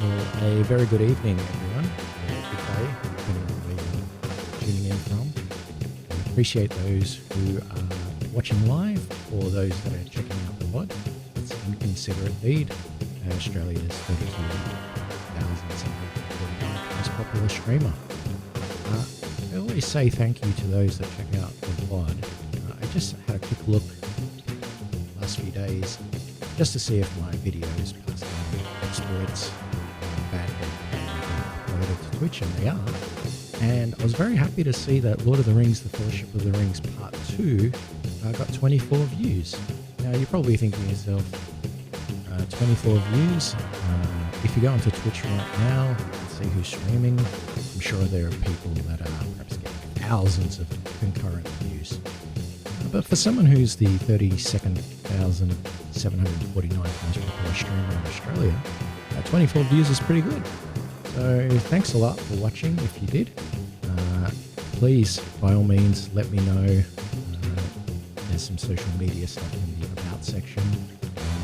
Well, a very good evening, everyone, or good day, depending on where you're tuning in from. I appreciate those who are watching live or those that are checking out the VOD. It's an inconsiderate deed. Australia's 32,749 most popular streamer. I always say thank you to those that check out the VOD. I just had a quick look the last few days just to see if my videos passed any exploits, bad uploaded to Twitch, and they are. And I was very happy to see that Lord of the Rings, The Fellowship of the Rings Part 2 got 24 views. Now you're probably thinking to yourself, 24 views? If you go onto Twitch right now and see who's streaming, I'm sure there are people that are perhaps getting thousands of concurrent views. But for someone who's the 32,749th most popular streamer in Australia, 24 views is pretty good. So thanks a lot for watching if you did. Please, by all means, let me know. There's some social media stuff in the About section.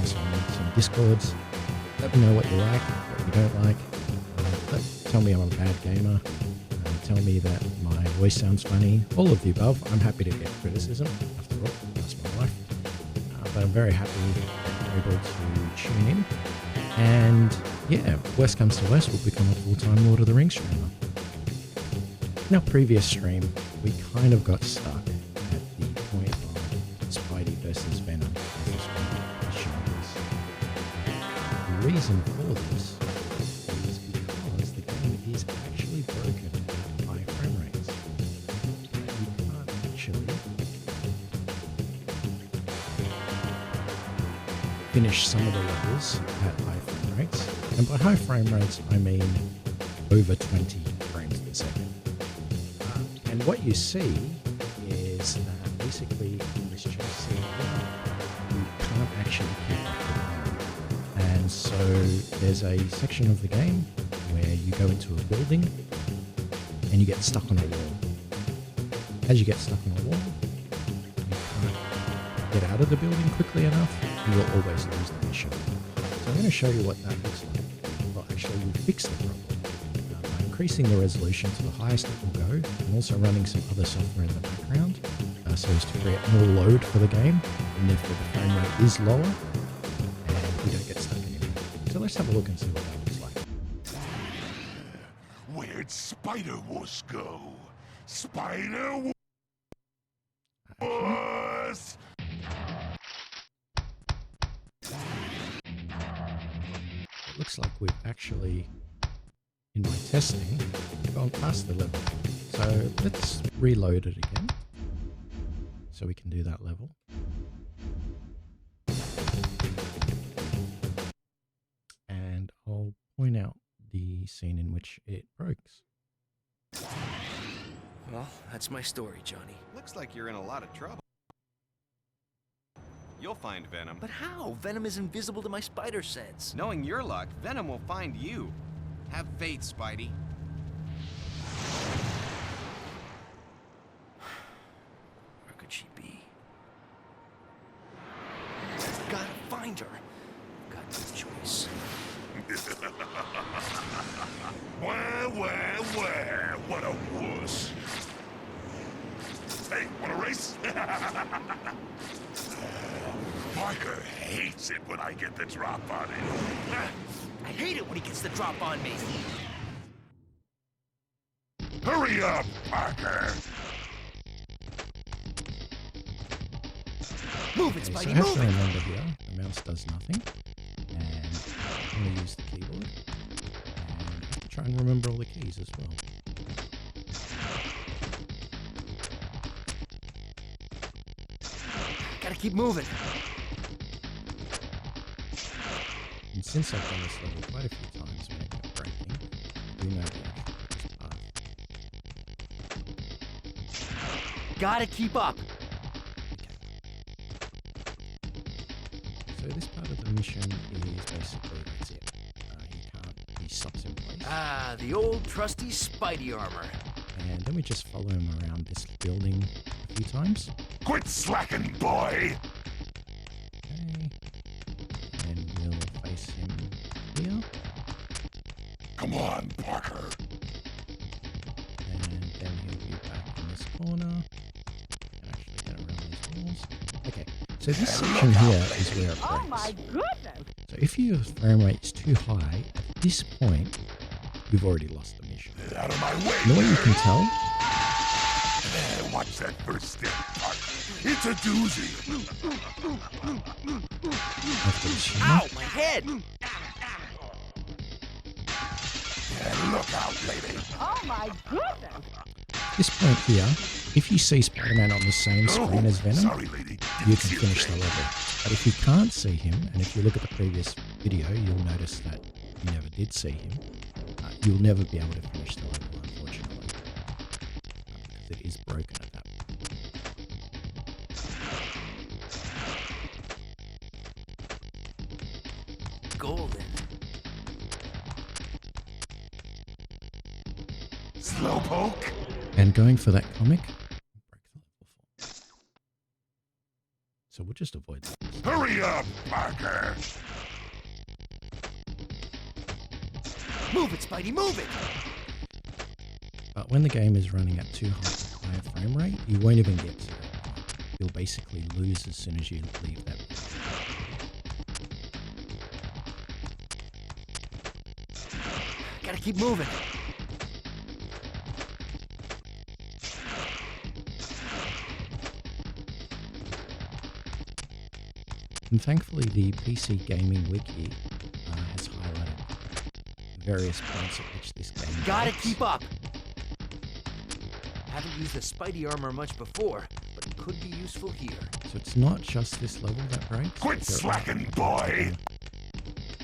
Also some Discords. Let me know what you like, what you don't like. Tell me I'm a bad gamer. Tell me that my voice sounds funny. All of the above. I'm happy to get criticism. After all, that's my life. But I'm very happy that you're able to tune in. And yeah, worst comes to worst, we'll become a full-time Lord of the Rings streamer. In our previous stream, we kind of got stuck at the point of Spidey versus Venom as this one shows. The reason for this is because the game is actually broken at high frame rates. You can't actually finish some of the levels at high frame rates. And by high frame rates, I mean over 20 frames per second. And what you see is that basically in this chase scene here, you can't actually keep up with the game. And so there's a section of the game where you go into a building and you get stuck on a wall. As you get stuck on a wall, you can't get out of the building quickly enough, you will always lose the mission. So I'm going to show you what that looks like. Well, actually, we fixed the problem by increasing the resolution to the highest it will go, and also running some other software in the background so as to create more load for the game, and therefore the frame rate is lower, and we don't get stuck anymore. So let's have a look and see what that looks like. Where'd Spider-Wuss go? Spider-Wuss! It looks like we've actually, in my testing, gone past the level. So let's reload it again so we can do that level. And I'll point out the scene in which it breaks. Well, that's my story, Johnny. Looks like you're in a lot of trouble. You'll find Venom. But how? Venom is invisible to my spider sense. Knowing your luck, Venom will find you. Have faith, Spidey. Where could she be? Gotta find her. Got no choice. Where? What a wuss. Hey, wanna race? Parker hates it when I get the drop on him. I hate it when he gets the drop on me. Hurry up, Parker! Move it, Okay, so I Spidey, have move to it! remember here, the mouse does nothing, and I'm going to use the keyboard, and I have to try and remember all the keys as well. Gotta keep moving. And since I've done this level quite a few times when it kept breaking, I do know the actual quickest path. Gotta keep up. So this part of the mission is basically, that's it. He stops in place. Ah, the old trusty Spidey armor. And then we just follow him around this building a few times. Quit slacking, boy! Okay. And we'll face him here. Come on, Parker. And then he'll be back in this corner. And actually get around these walls. Okay, so this section here is where it breaks. Oh my goodness! So if your frame rate is too high, at this point, you've already lost the mission. Get out of my way. The way you can tell, Watch that first step, Parker. It's a doozy. after the shimmer, Ow, my head! Yeah, look out, lady. Oh my goodness! this point here, if you see Spider-Man on the same screen as Venom, Sorry, lady. you Didn't can see a finish the thing. level. But if you can't see him, and if you look at the previous video, you'll notice that you never did see him. You'll never be able to finish the level, unfortunately, because it is broken at that point. Golden. Slowpoke. And going for that comic, break the level for. So we'll just avoid that. Hurry up, Parker. Move it, Spidey, move it! But when the game is running at too high a frame rate, you won't even get to that point. You'll basically lose as soon as you leave that bit. Gotta keep moving. And thankfully, the PC Gaming Wiki has highlighted various points at which this game Gotta breaks. keep up. Haven't used the Spidey armor much before, but it could be useful here. So it's not just this level that breaks. Quit there are slacking, boy.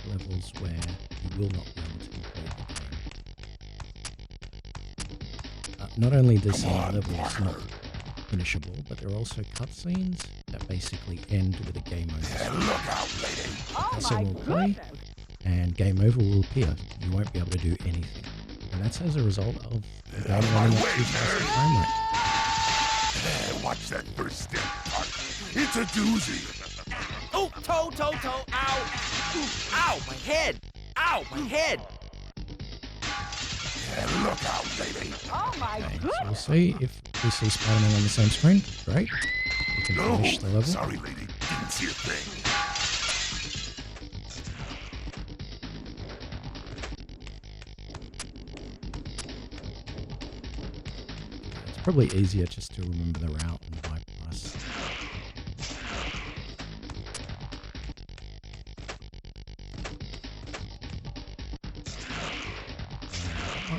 levels where you will not be able to complete the game. Not only does Come on, levels Parker. not finishable, but there are also cutscenes that basically end with a game over. Yeah, look out, lady. Oh Cutscene my will play, goodness! and game over will appear. You won't be able to do anything. And that's as a result of the game running at 2,000 frame rate. Watch that first step, Parker. It's a doozy. Oh, toe, toe, toe, ow! Ow, my head! Ow, my head! Yeah, look out, lady. Oh my Okay, so goodness! we'll see if we see Spider-Man on the same screen. Great. We can No. finish the level. Sorry, lady. Didn't see a thing. It's probably easier just to remember the route and bypass.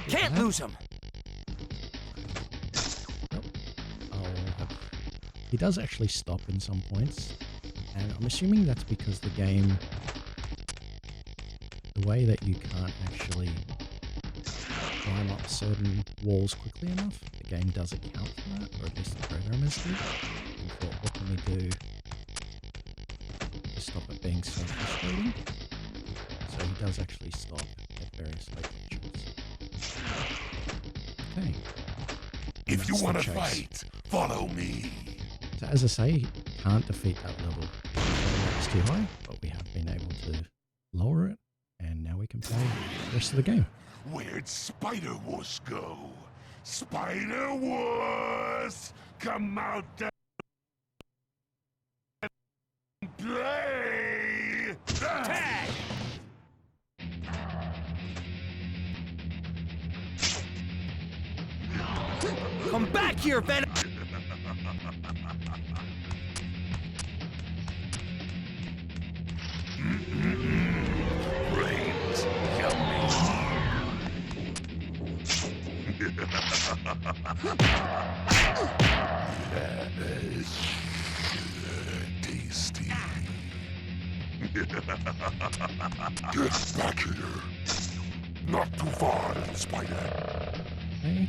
Can't lose him! He does actually stop in some points, and I'm assuming that's because the game, the way that you can't actually climb up certain walls quickly enough, the game does account for that, or at least the programmers did, and thought, what can we do to stop it being so frustrating? So he does actually stop at various locations. Okay. If you That's the want to chase. fight, follow me. So as I say, can't defeat that level. It's too high, but we have been able to lower it, and now we can play the rest of the game. Where'd Spider-Wuss go? Spider-Wuss! Come out and play! Tag! Come back here, Venom! Brains, yummy. Yes, tasty. Get back here. Not too far, Spider. Okay.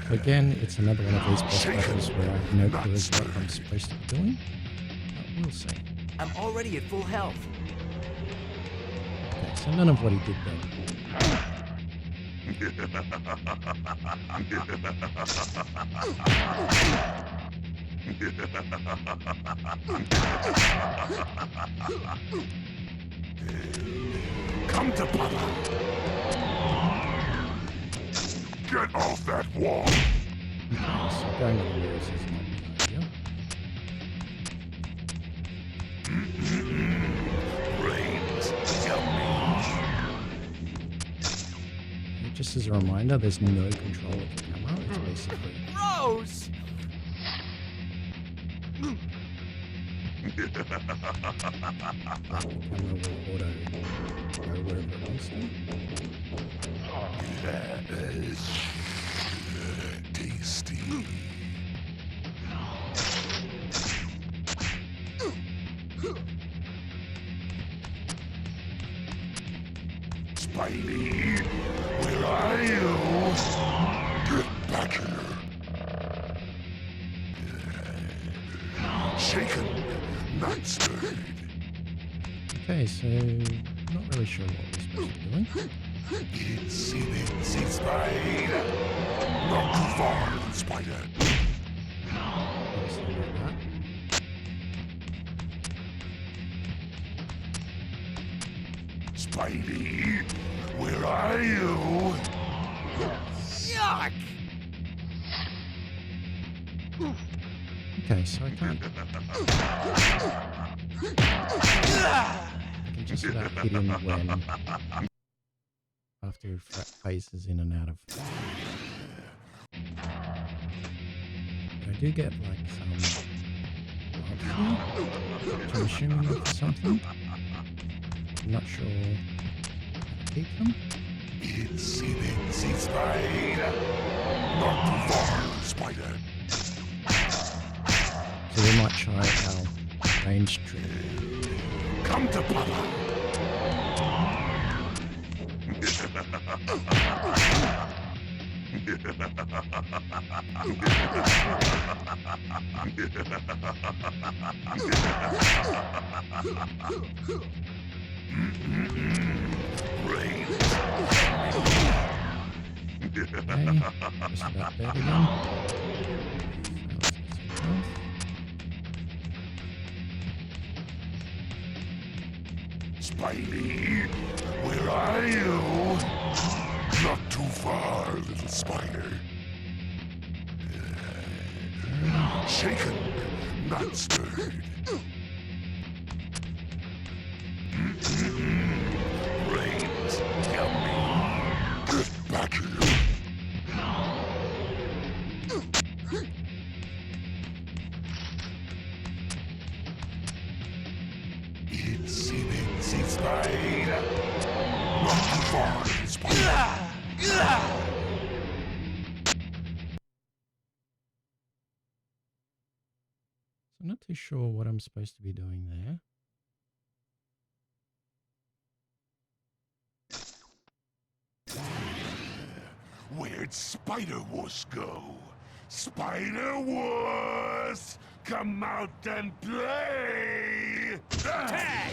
So again, it's another one of these boss battles where I have no clue as to what I'm supposed to be doing. But we'll see. I'm already at full health. Okay, so none of what he did then. Come to Papa. Get off that wall! So going to the walls is not a good idea. Brains, yummy! Just as a reminder, there's no control of the camera. It's basically Gross! the camera will auto go wherever it wants to. Yes. Tasty. Spidey, where are you? Get back here. Shaken, not stirred. Okay, so not really sure what we're supposed to be doing. Itsy spider. Not too far, little spider. Obviously not that. Spidey, where are you? Yuck! Okay, so I can't. I can just about hit him when after he phases in and out of. But I do get like some blocks here, which I'm assuming are for something. I'm not sure how to keep them. Itsy spider. Not too far, spider. So we might try our range trick. Come to Papa. Okay, just about there again. Now let's get some health. Spidey, where are you? Not too far, little spider. Shaken, not stirred. Brains, yummy. Get back here. Itsy spider. Not too far, little spider. So I'm not too sure what I'm supposed to be doing there. Where'd Spider-Wuss go? Spider-Wuss! Come out and play! Tag!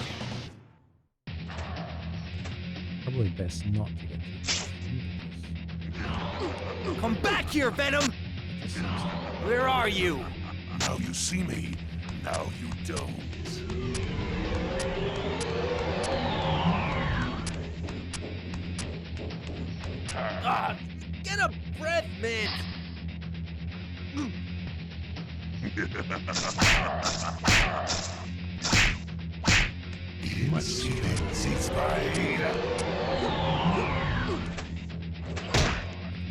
Probably best not to get too close because Come back here, Venom! it just seems like Where are you? Now you see me, now you don't. Ah, get a breath mint! Itsy spider.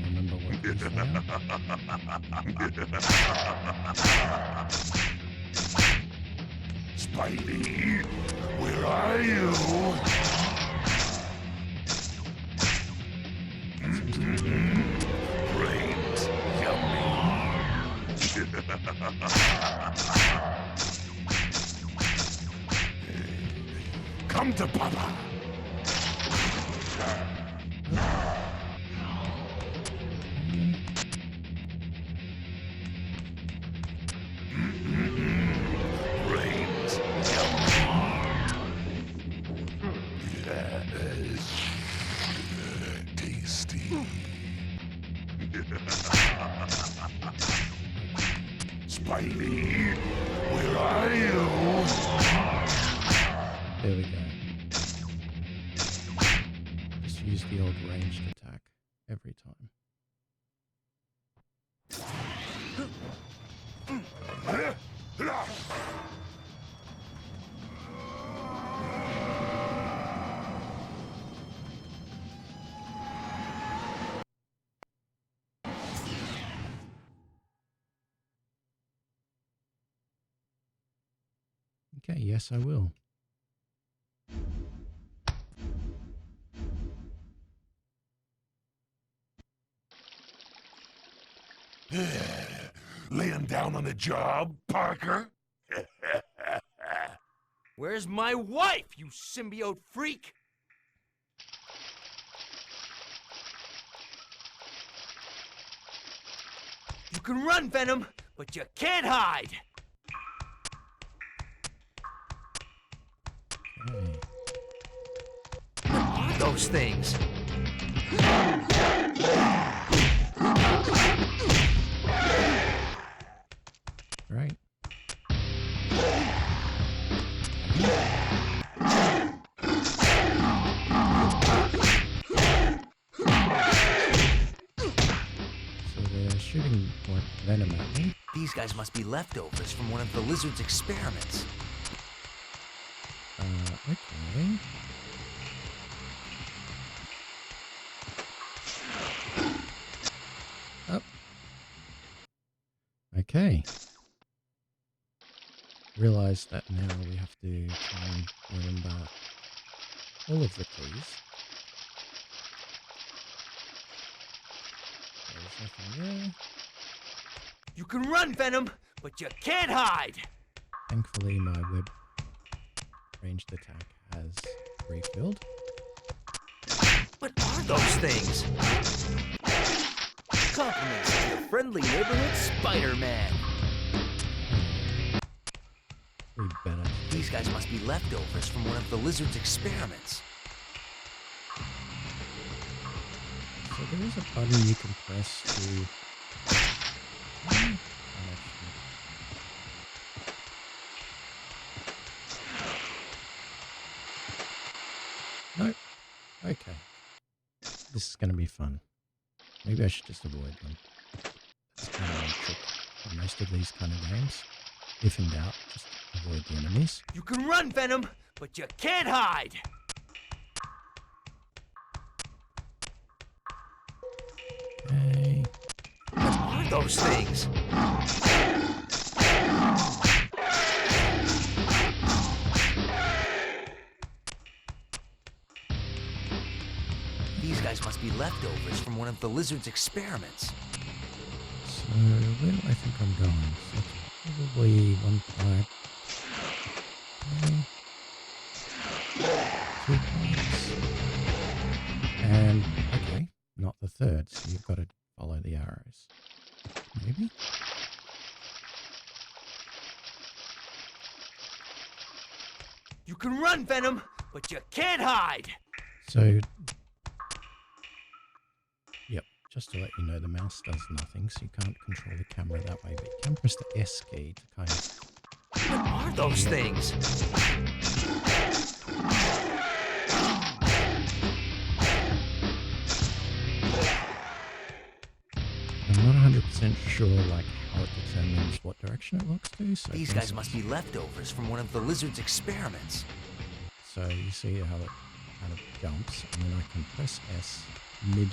remember what these are. Spidey, where are you? Brains, yummy. Come to Papa. Brains, yes. Tasty. Spidey, where are you? There we go. Just use the old ranged attack every time. Okay, yes, I will. Laying down on the job, Parker? Where's my wife, you symbiote freak? You can run, Venom, but you can't hide. Okay. What are those things? Right. So they're shooting like venom at me. These guys must be leftovers from one of the lizard's experiments. Okay. Up. Okay. Realize that now we have to try and remember all of the keys. There's nothing there. You can run, Venom, but you can't hide. Thankfully, my web ranged attack has refilled. What are those things? Compliments to your friendly neighborhood Spiderman. We better. These guys must be leftovers from one of the lizard's experiments. So there is a button you can press to. Nope. Okay. This is going to be fun. Maybe I should just avoid them. That's kind of a trick for most of these kind of games. If in doubt, just avoid the enemies. You can run, Venom, but you can't hide. Okay. What are those things? These guys must be leftovers from one of the lizard's experiments. So, where do I think I'm going? So probably one pipe. Okay. 2 pipes. And, okay, not the third, so you've got to follow the arrows. Maybe? You can run, Venom, but you can't hide. So, yep, just to let you know, the mouse does nothing, so you can't control the camera that way, but you can press the S key to kind of... What are those things? I'm not 100% sure, like, how it determines what direction it looks to, so... These guys must be leftovers from one of the lizard's experiments. So you see how it kind of jumps, and then I can press S mid.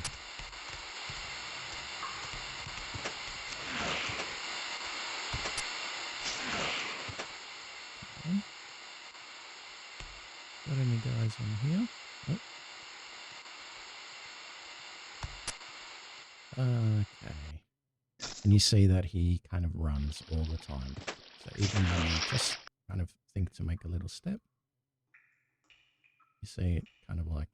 Okay. Got any guys on here? Nope. Okay. And you see that he kind of runs all the time. So even when you just kind of think to make a little step, you see it kind of like,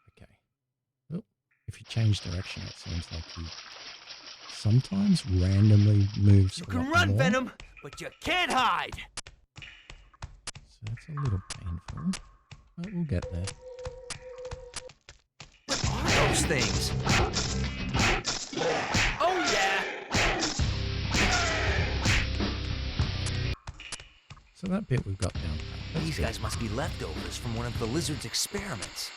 okay. Oh, if you change direction, it seems like he sometimes randomly moves. You can run, more. Venom, but you can't hide. So that's a little painful, but we'll get there. What are those things? Oh yeah! So that bit we've got down pat. That's These good. guys must be leftovers from one of the lizard's experiments.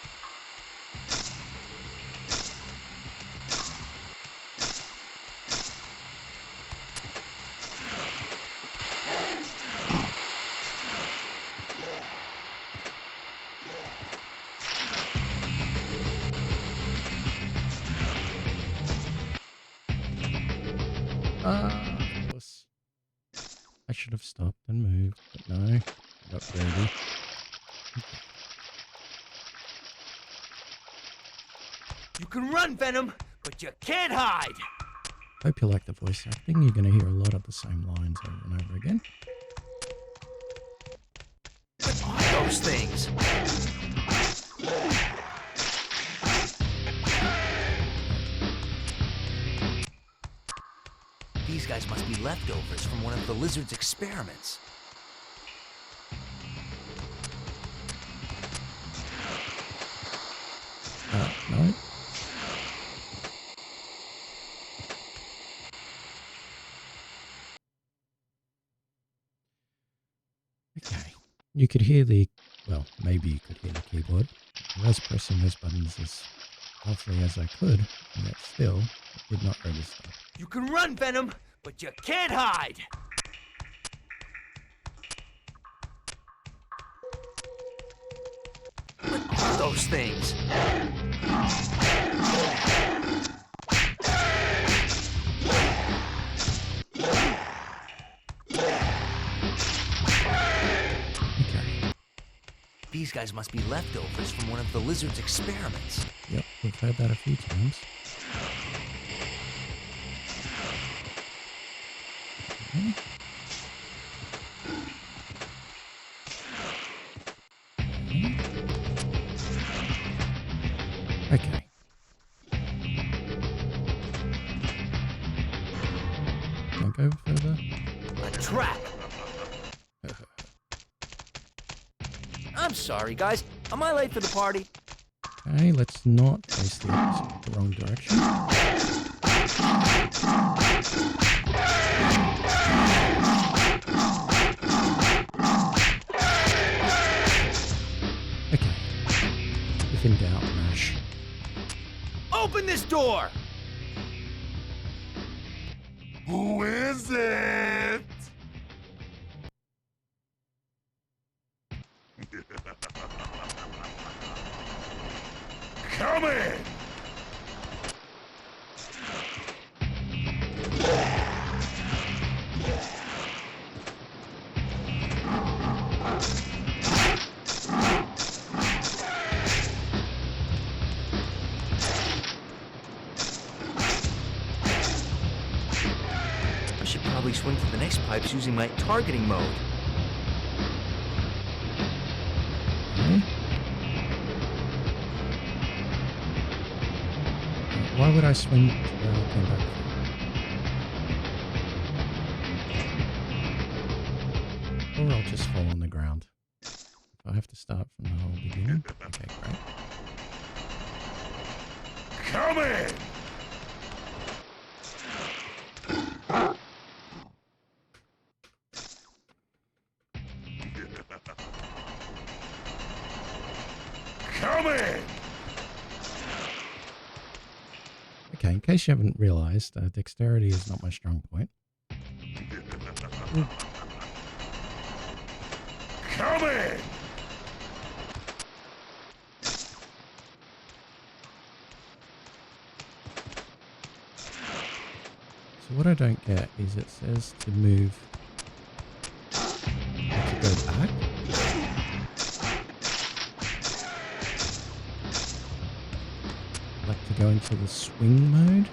Of course. I should have stopped and moved, but no. I got greedy. You can run, Venom, but you can't hide! Hope you like the voice acting. You're going to hear a lot of the same lines over and over again. What are those things? These guys must be leftovers from one of the lizard's experiments. No. Okay. You could hear the, well, maybe you could hear the keyboard. I was pressing those buttons as softly as I could, and yet still, it did not register. You can run, Venom, but you can't hide! What are those things? Okay. These guys must be leftovers from one of the lizard's experiments. Yep, we've heard that a few times. Okay. Okay. Can I go further? A trap! I'm sorry, guys. Am I late for the party? Okay, let's not face the wrong direction. Okay. If in doubt, mash. Open this door! Who is it? Come in! I should probably swing to the next pipes using my targeting mode. Okay. Why would I swing to where I came back from? Or I'll just fall on the ground. If I have to start from the whole beginning. Okay, great. Come in! Come in! Okay, in case you haven't realized, dexterity is not my strong point. Come in! So what I don't get is it says to move, to go back. Like to go into the swing mode.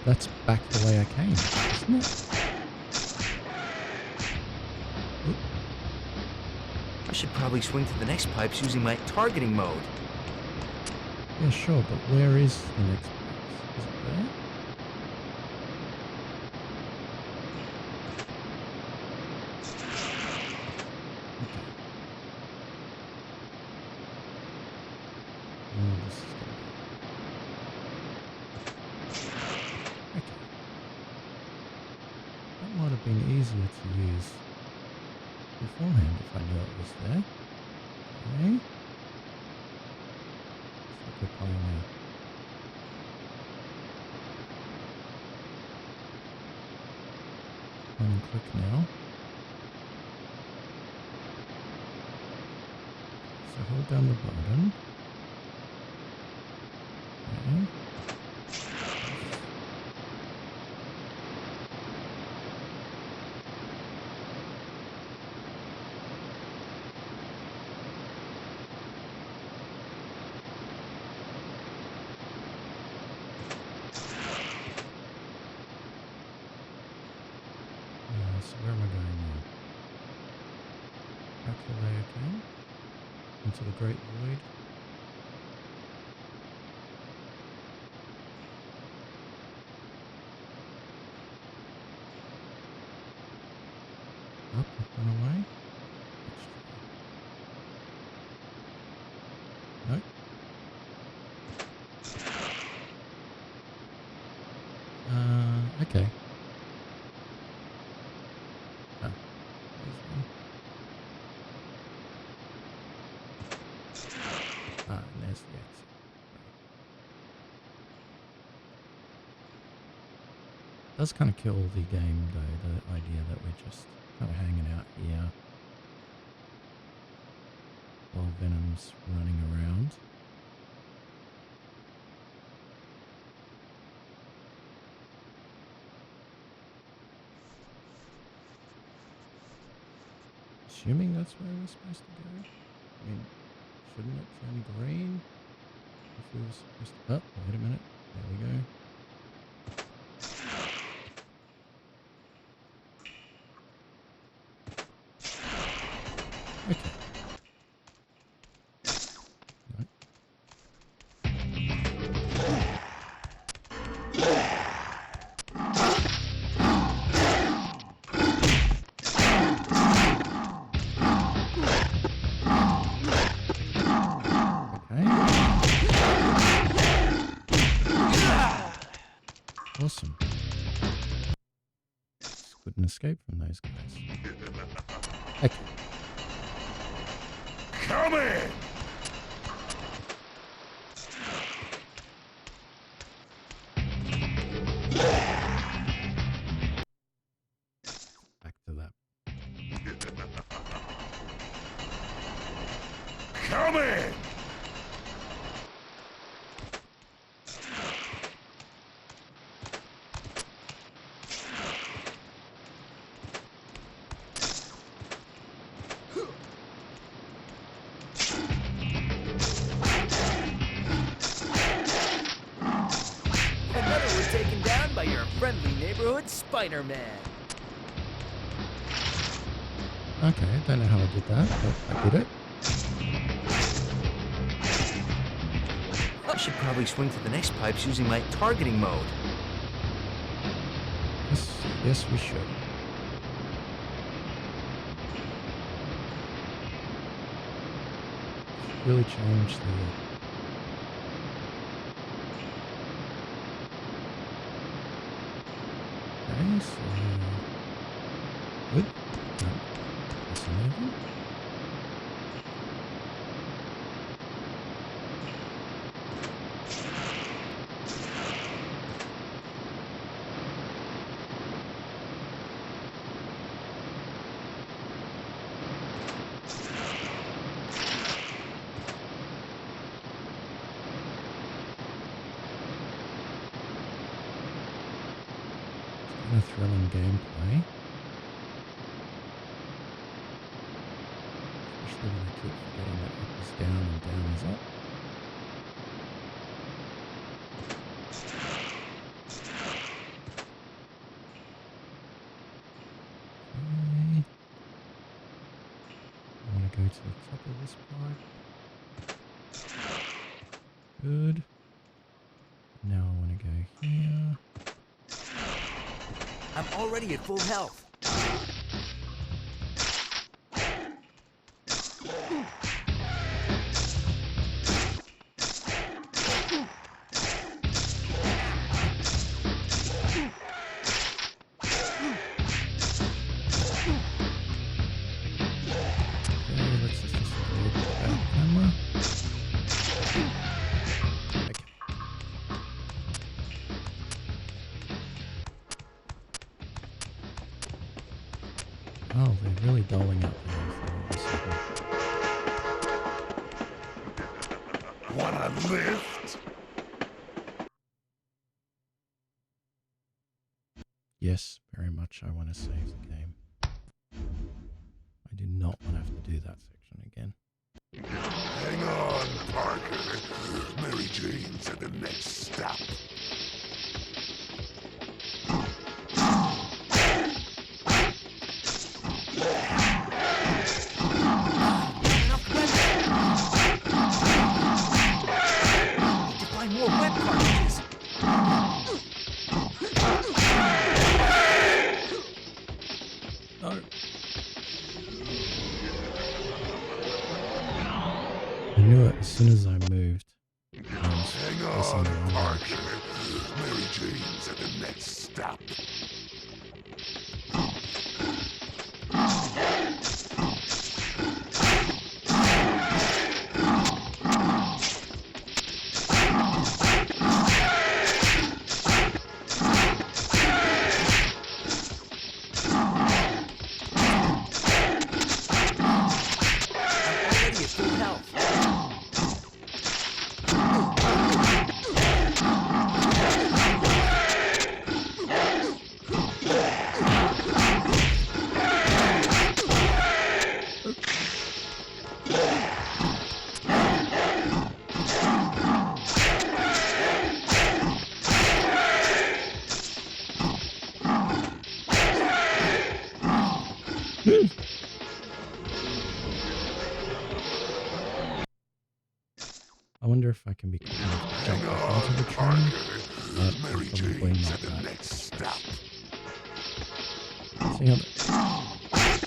That's back the way I came, isn't it? Oop. I should probably swing to the next pipes using my targeting mode. Yeah, sure, but where is the next place? Is it there? Okay. Oh, this is gonna be... Okay. That might have been easier to use. beforehand if I knew it was there. Okay. Looks like we're playing a point and click now. So hold down the button. Okay. So where am I going now? Back the way I came? Into the great void? Up and away? Let's try. Nope. Okay. Oh, there's one. And there's the exit. Right. Does kind of kill the game though, the idea that we're just kind of hanging out here while Venom's running around. Assuming that's where we're supposed to go. I mean, shouldn't it turn green if we were supposed to... Oh, wait a minute. There we go. Okay. Right. Awesome. Just couldn't escape from those guys. Okay. Come in! Back to that. Come in! Another was taken down by your friendly neighborhood Spiderman. Okay, I don't know how I did that, but I did it. I should probably swing to the next pipes using my targeting mode. Yes, we should. Really change the... Okay, so... Good. No. That's amazing. Kind of thrilling gameplay. Especially when I keep forgetting that up is down and down is up. Okay. I want to go to the top of this pipe. Good. Now I want to go here. I'm already at full health. lift? Yes, very much. I want to save the game. I do not want to have to do that section again. Hang on, Parker. Mary Jane's at the next stop. Need to find more web cartridges. No. I knew it as soon as I moved. Hang on, Parker. Mary Jane's at the next stop. I'm already at full health. I wonder if I can be quick enough to jump back onto the train. Mary Probably Jane's not at the that. next stop. See how the-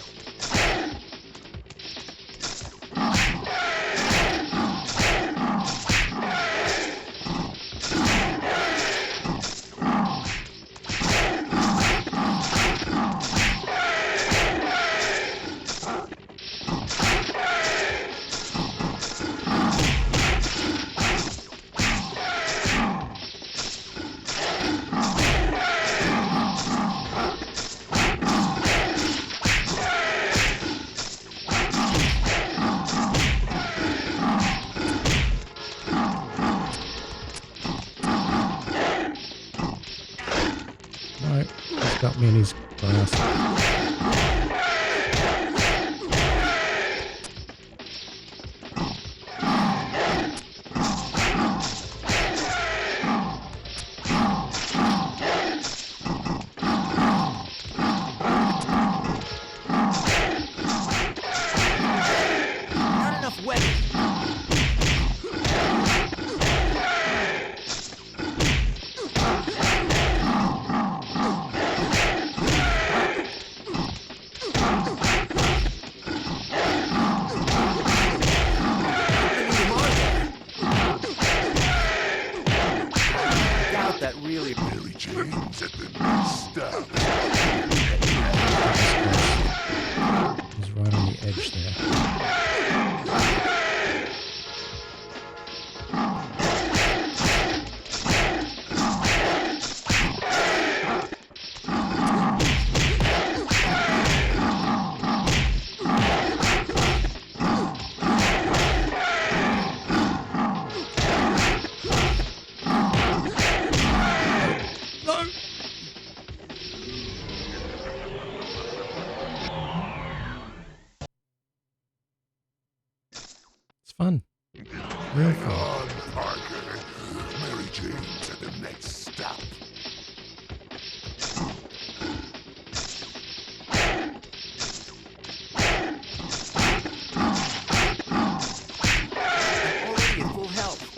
No, he's got me in his glass. Not enough weapons. Doubt that really. Mary Jane's at the next stop. He's right on the edge there. No! It's fun. Real Hang fun. on, Parker. Mary Jane's at the next stop. I'm already at full health.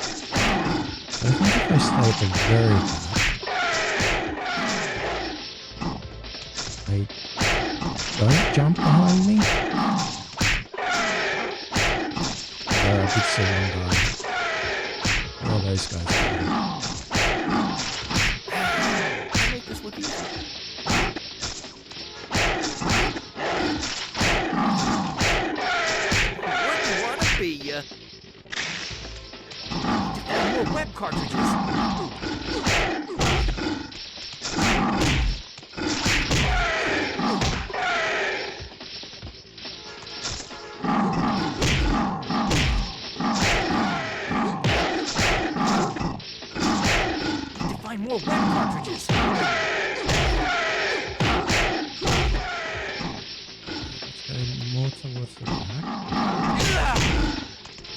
I think if I stay at the very back, don't jump behind me. I did see one guy. Where are those guys? I'll make this look easy. Wouldn't want to be, Need to find more web cartridges. more web cartridges. Let's go more towards the back.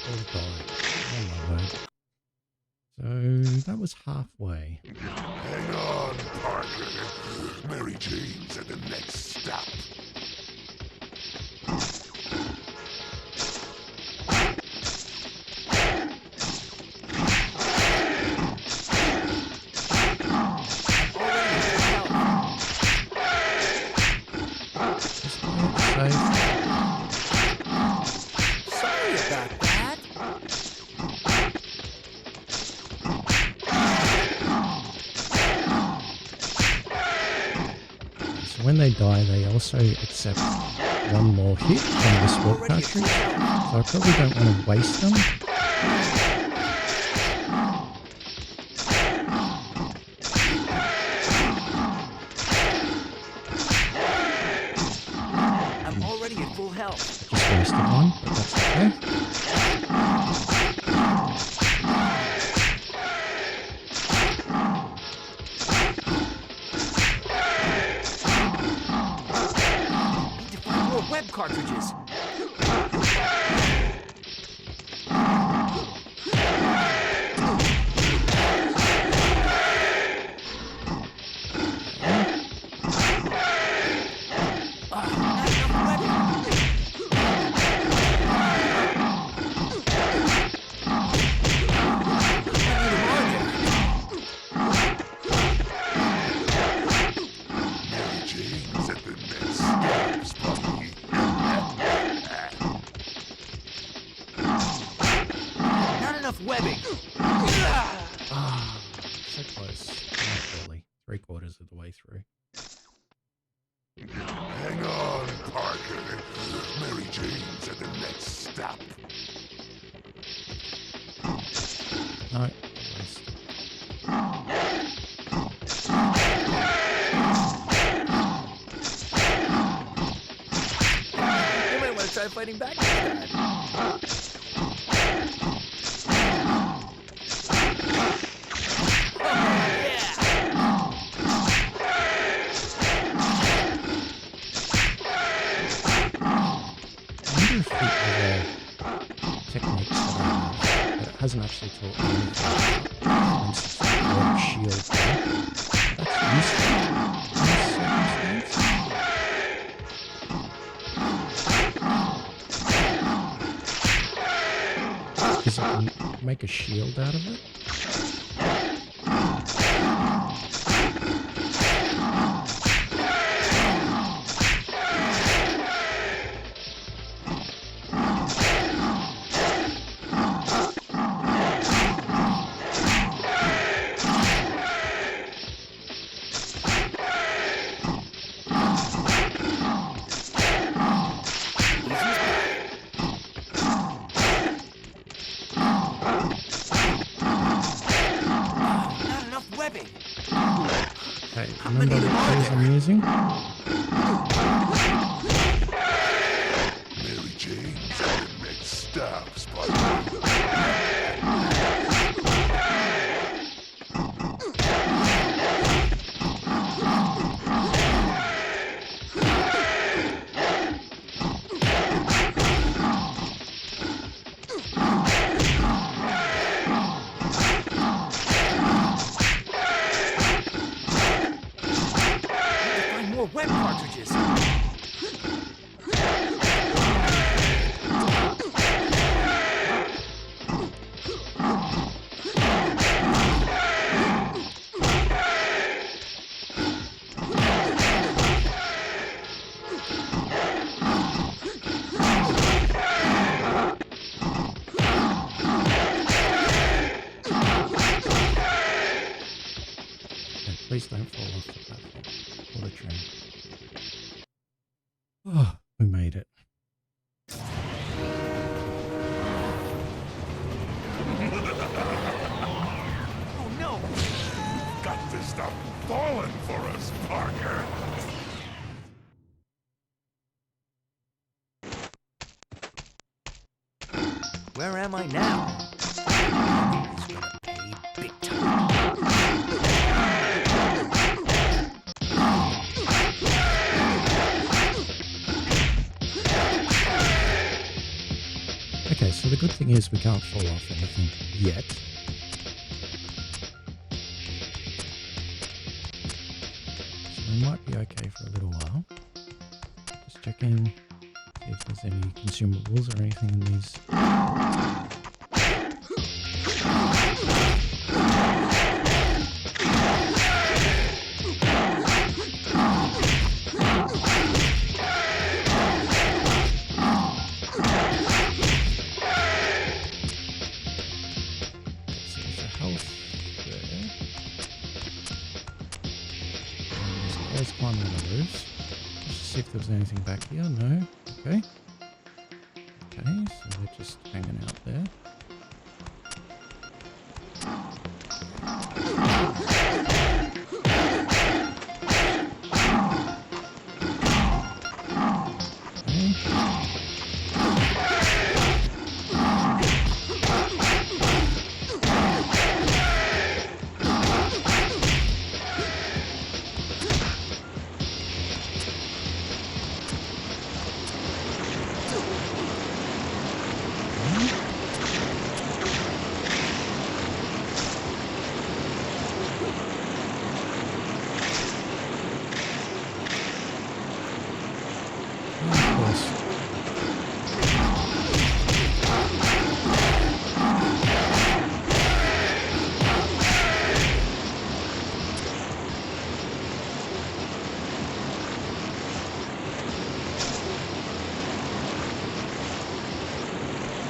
Oh, God. Oh, my word. So that was halfway. Hang on, Parker. Mary Jane's at the next stop. Just play it safe. Sorry about that. So when they die, they also accept one more hit from the sword cartridge. So I probably don't want to waste them. I'm already at full health. Just wasted one, but that's okay. Need to find more web cartridges. Not enough webbing. Mary Jane's at the next stop, Spotty. Not enough webbing. Ah, so close. Not really. 3/4 of the way through. Hang on, Parker. Mary Jane's at the next stop. No, waste. You might want to try fighting back this time. I wonder if the other techniques that I have, but it hasn't actually taught me anything. For instance, the water shield thing. That's useful in this circumstance. Because I can make a shield out of it. Not enough webbing. Okay, remember what tools I'm using? Mary Jane's at the next stop, Spotty. Find more web cartridges. Okay, please don't fall off the platform or the train. Oh, we made it. Oh no! Got to stop falling for us, Parker. Where am I now? He's gonna pay big time. good thing is we can't fall off anything yet. So we might be okay for a little while. Just checking, see if there's any consumables or anything in these. There's one of those. Let's see if there's anything back here. No. Okay. Okay, so they're just hanging out there.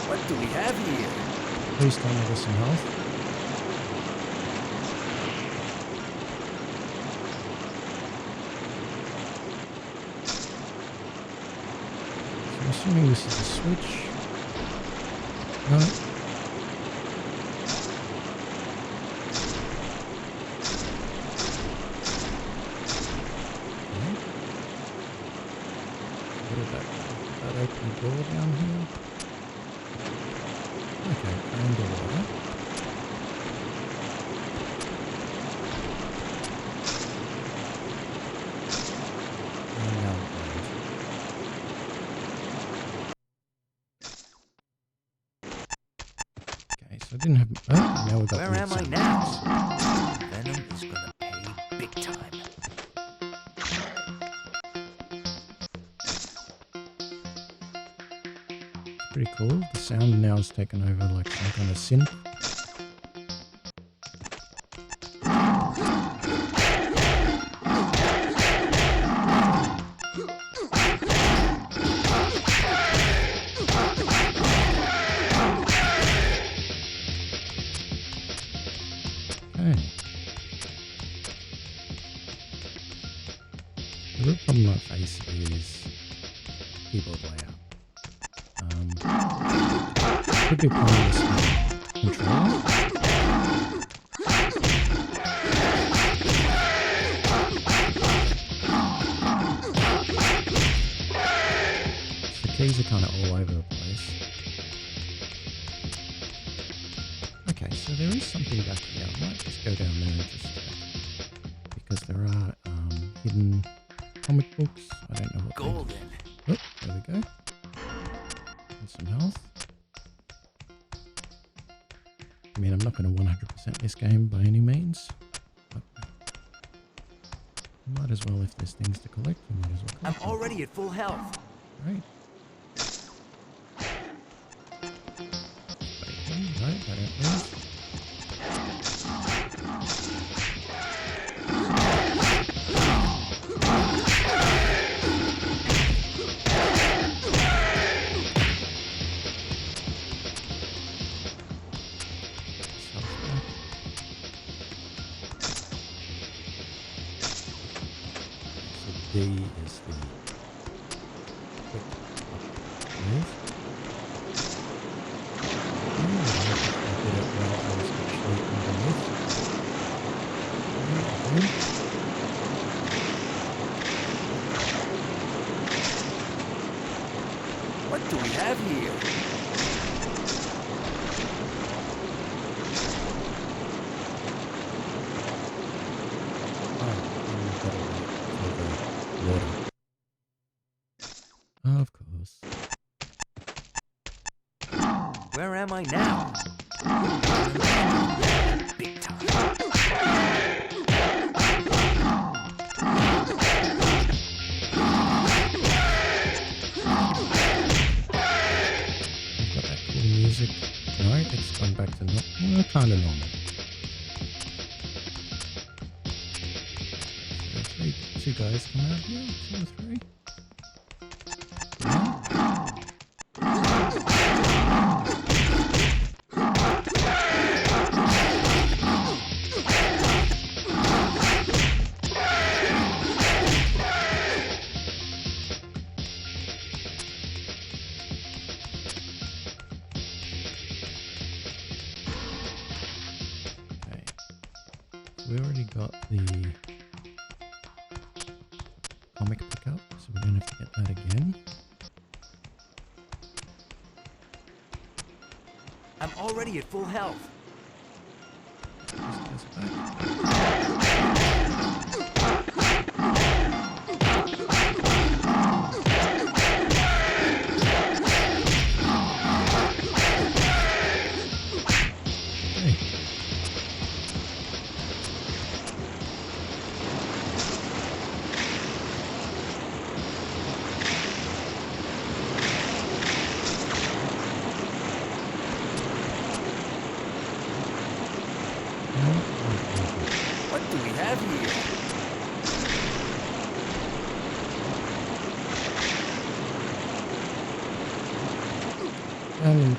What do we have here? Please tell me there's some health. So I'm assuming this is a switch. No. Okay. What did that do? Did that open the door down here? Okay, underwater. And now we're okay, so I didn't have. Oh, now we got. Where weird am I sounds. now? Venom is gonna pay big time. Pretty cool. The sound now has taken over like some kind of synth. Okay. The real problem I face is keyboard layout. Could be playing this controller. The keys are kind of all over the place. Okay, so there is something back here. I might just go down there and just check. Because there are hidden comic books. I don't know what they Golden. Oh, there we go. And some health. I mean, I'm not going to 100% this game by any means. But might as well, if there's things to collect, you might as well collect I'm them. already at full health. Right. Bacon, right, I don't know. D is the quick move. I did it while I was actually underneath. What do we have here? Water. Of course. Where am I now? Big time. I've got that cool music. No, it's gone back to kind of normal. So two guys come out here, 2 or 3. We already got the comic pickup, so we don't have to get that again. I'm already at full health. This goes back. Hey. What do we have here? And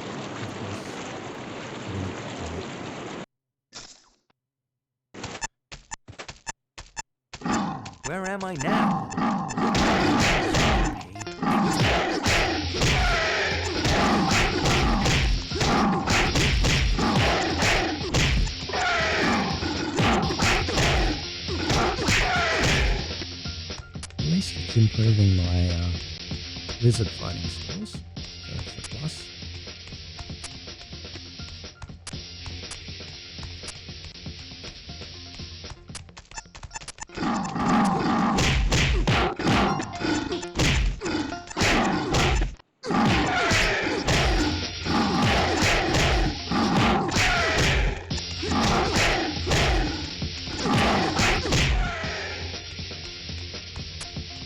Where am I now? at least it's improving my lizard fighting skills, so that's a plus.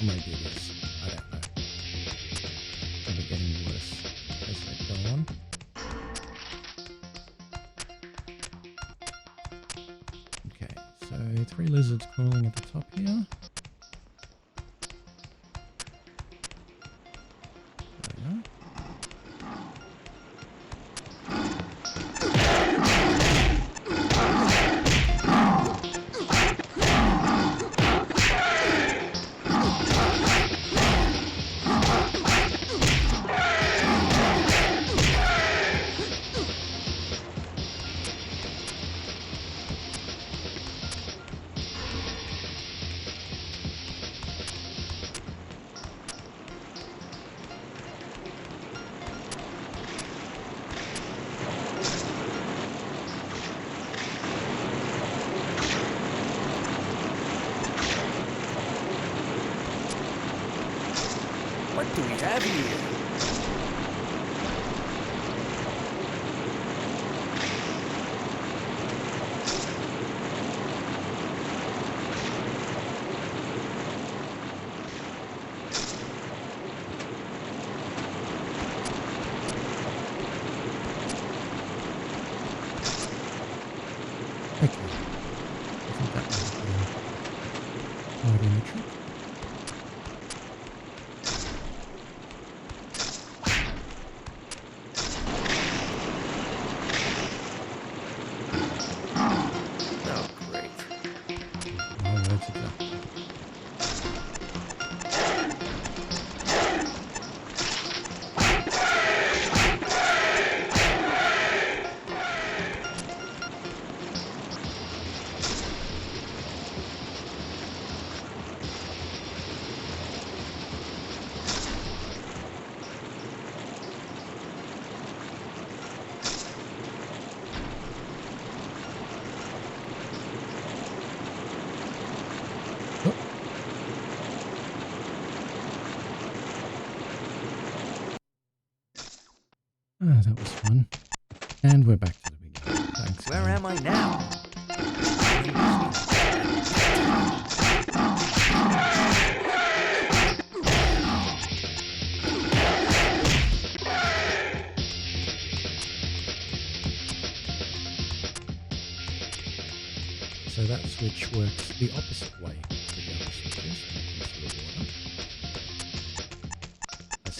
I might do this. I don't know. Probably getting worse as they go on. Okay, so 3 lizards crawling at the top here. There we go. What do we have here? Okay. I think that might be part in the trick. Oh, great. My words exactly. Ah, that was fun. And we're back to the beginning. Thanks. Where game. am I now? So that switch works the opposite way to the other switches when it comes to the water. That's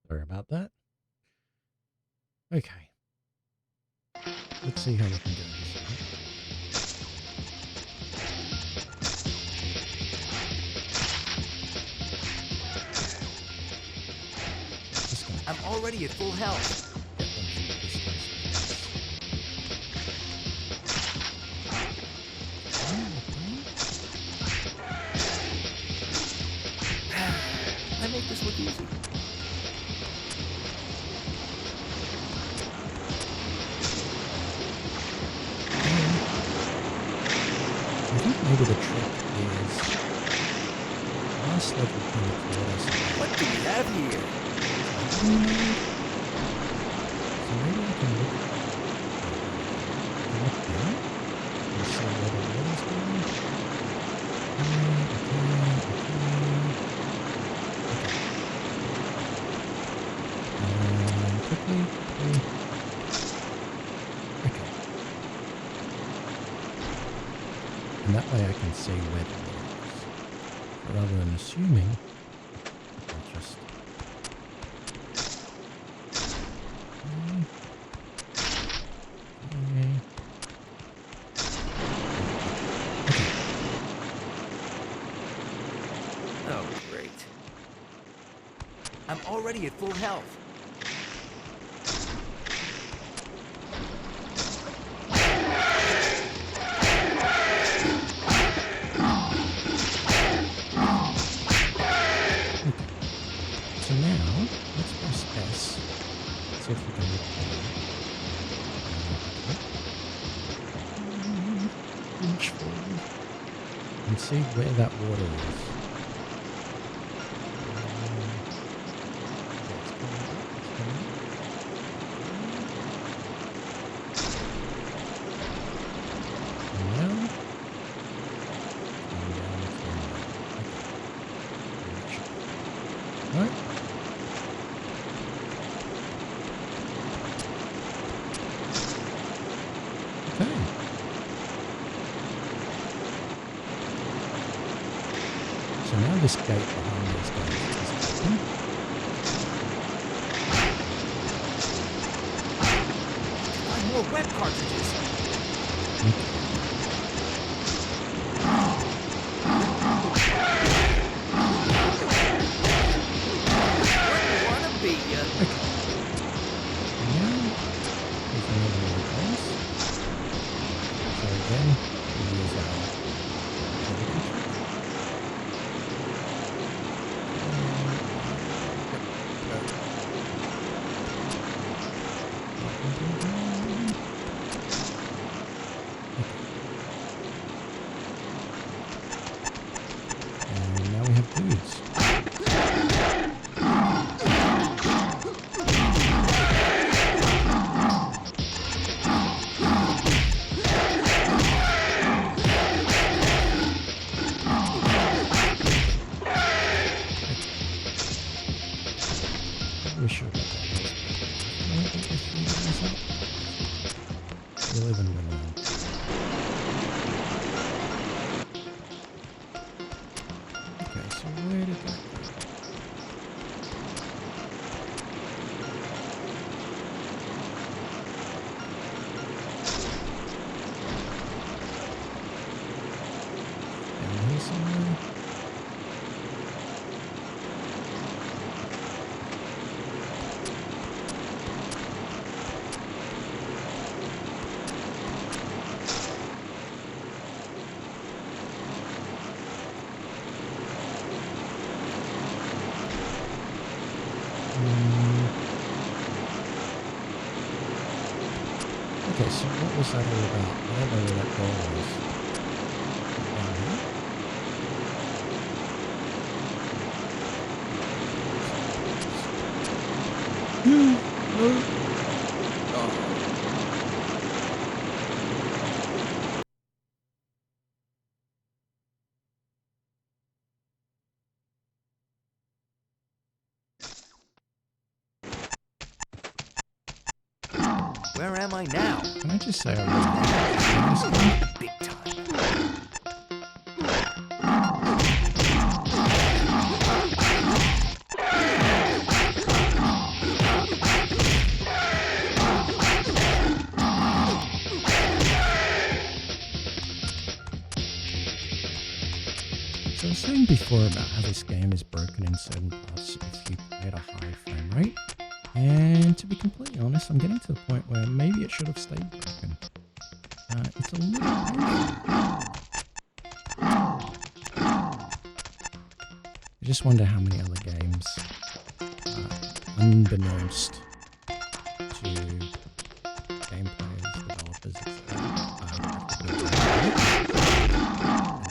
Sorry about that. Okay. Let's see how we can do this. Just gonna I'm already at full health. get them to the distance. I make this look easy. I think maybe the trick is last level kind of taught us. What do we have here? So maybe I can look down and see where the water's going. Quickly. Okay. And that way I can see where the water is. Rather than assuming, I'll just... Oh, great. I'm already at full health. So now, let's press S. See if we can look down. Inch forward. And see where that water is. It's coming up, it's coming up. And now, No? Okay. So now this gate behind these guys is open. Find more web cartridges. Wouldn't wanna be ya. Now, there's another one of those. So again, we use our ability check. And now we have dudes. We should have You live and learn. Okay, so where did that go? Down here somewhere? Okay, so what was that all about? I don't know where that door was. Down here? Where am I now? Can I just say I really like this game? Big time. So I was saying before about how this game is broken in certain parts if you play at a high frame rate. And to be completely honest, I'm getting to the point where maybe it should have stayed broken. It's a little painful. I just wonder how many other games, unbeknownst to game players, developers, etc., are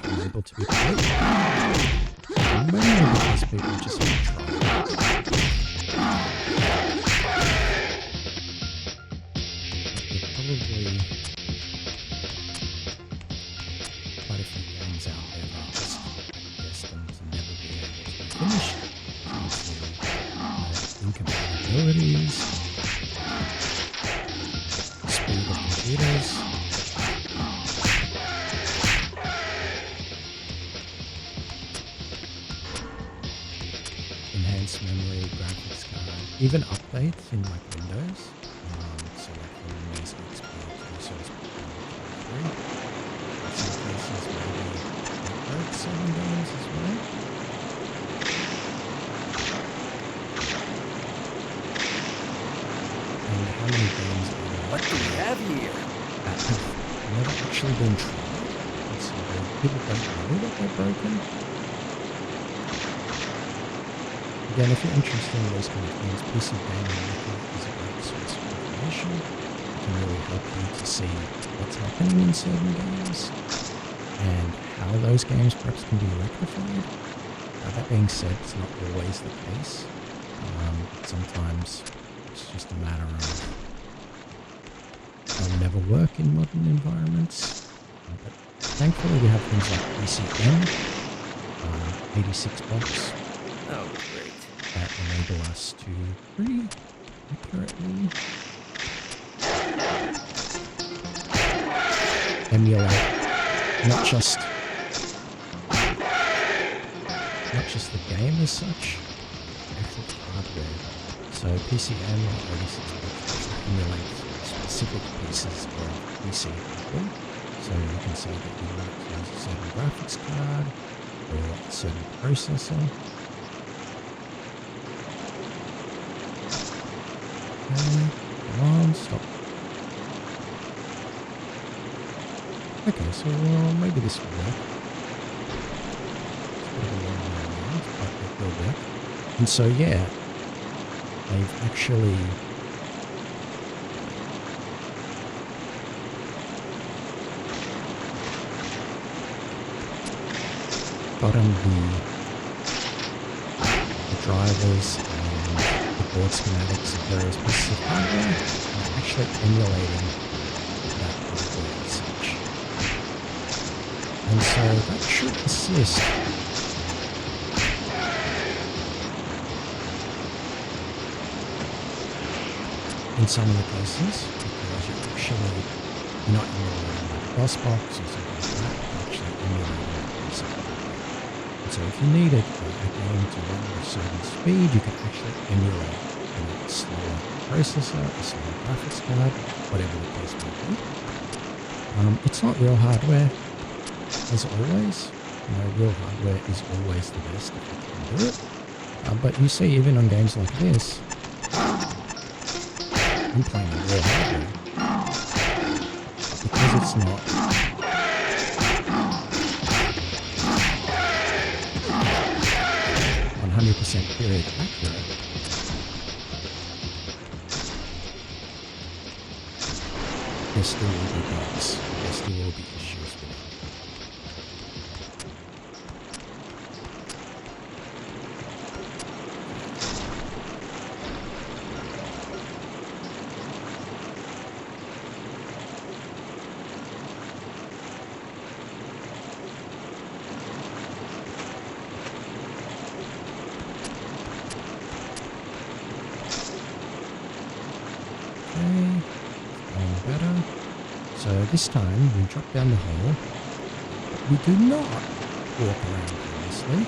unable to be played. Mainly because people just want to try. Probably quite a few games out there that are just destined to never be able to be finished due to incompatibilities, speed of computers, enhanced memory, graphics card, even updates in like Windows. So like from Windows XP to Source Code 3. In some cases maybe upload certain games as well. And how many games are there What do we have here? that have never actually been tried? And so people don't know that they're broken. Again, if you're interested in those kind of things, PC Gaming is a great source of information. It can really help you to see what's happening in certain games and how those games perhaps can be rectified. That being said, it's not always the case. Sometimes it's just a matter of they'll never work in modern environments. But thankfully we have things like PCM, 86 box, Oh, great. that enable us to pretty accurately emulate not just the game as such, but actual hardware. So PCM or 86-bit emulates specific pieces of PC hardware. So you can say that you want to use a certain graphics card or a certain processor. Okay, come on, stop. Okay, so maybe this will work. It's a bit of a long way around, but it will work. And so yeah, they've actually gotten the drivers and the board schematics of various pieces of hardware and actually emulating that hardware as such. And so that should assist in some of the cases, because you're not emulating like a DOS box or something like that, you're actually emulating a piece of hardware. And so if you needed a game to run at a certain speed, you can actually emulate a slower processor, a slower graphics card, whatever the case may be. It's not real hardware, as always. Real hardware is always the best if you can do it. But you see, even on games like this, I'm playing on real hardware. Because it's not 100% period accurate, there still will be bugs. There still will be issues with it. Okay, going better. So this time we drop down the hole, but we do not walk around aimlessly.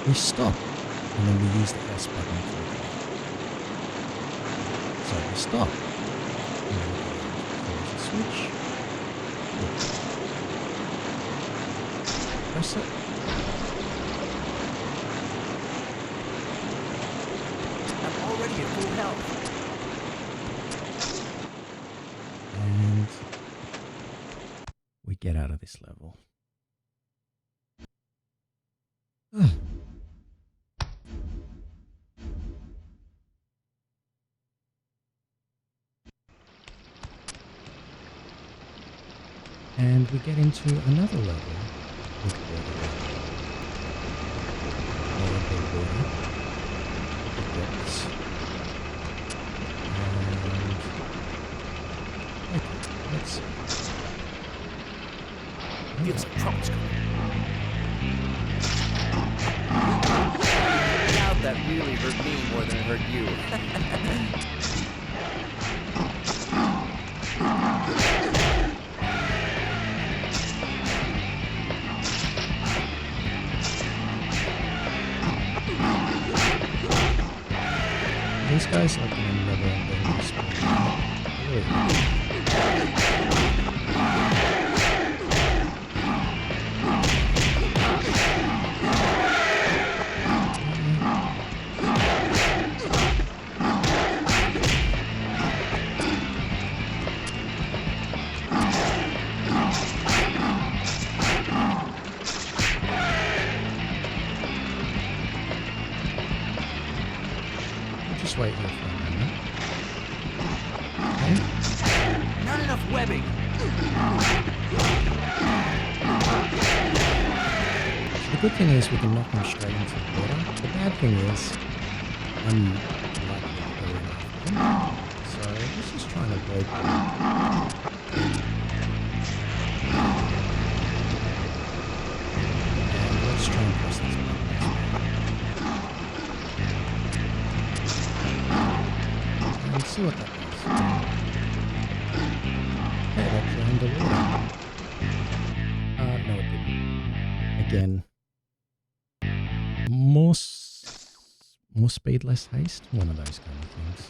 We stop and then we use the S button to look around. So we stop and then look around. There's a switch. Look. Press it. I'm already at full health. And we get out of this level. And we get into another level with water. Water. Bricks. And okay, let's see. Feels like trouble's coming. Doubt that really hurt me more than it hurt you. These guys are going to never end respawn. Really? Just wait here for a moment. Okay. Not enough webbing. The good thing is we can knock them straight into the water. The bad thing is I'm likely to go in after them. So let's just try and avoid them. And let's try and press this button as well. see what that does. Okay, that drained the water. No, it didn't. Again. More speed, less haste. One of those kind of things.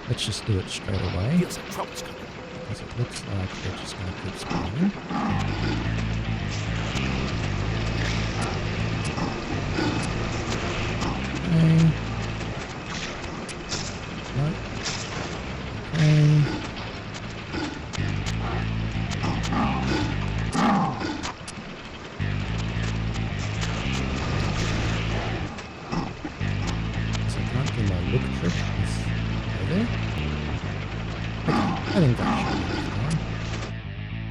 Let's just do it straight away. Feels like trouble's coming. Because it looks like they're just going to keep spawning. Okay. No. Okay. So I can't do my look trick. There. I think that should be fine.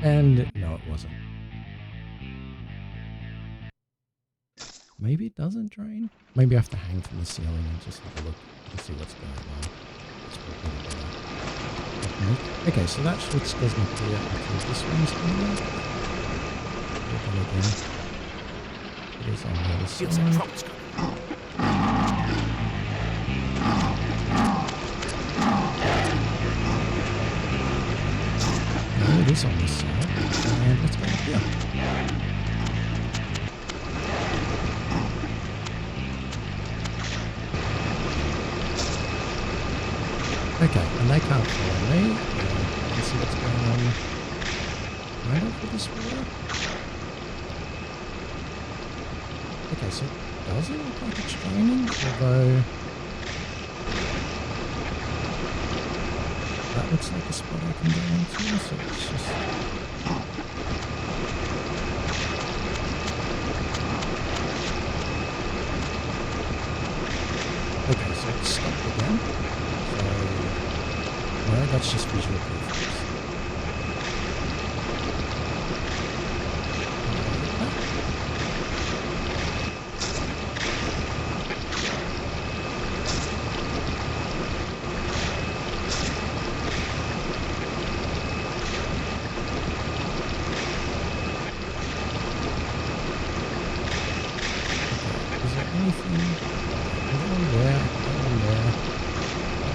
And no, it wasn't. Maybe it doesn't drain? Maybe I have to hang from the ceiling and just have a look and see what's going on. That's probably better technique. Okay, so that switch doesn't appear until this one's on. Again. It is on the other side. Feels like trouble's coming. No, it is on this side. And let's go up here. Okay, and they can't follow me. I can see what's going on right over this water. Okay, so does it look like it's draining? Although that looks like a spot I can go into, so it's just... Okay, so it's stopped again. So, no, that's just visual proof.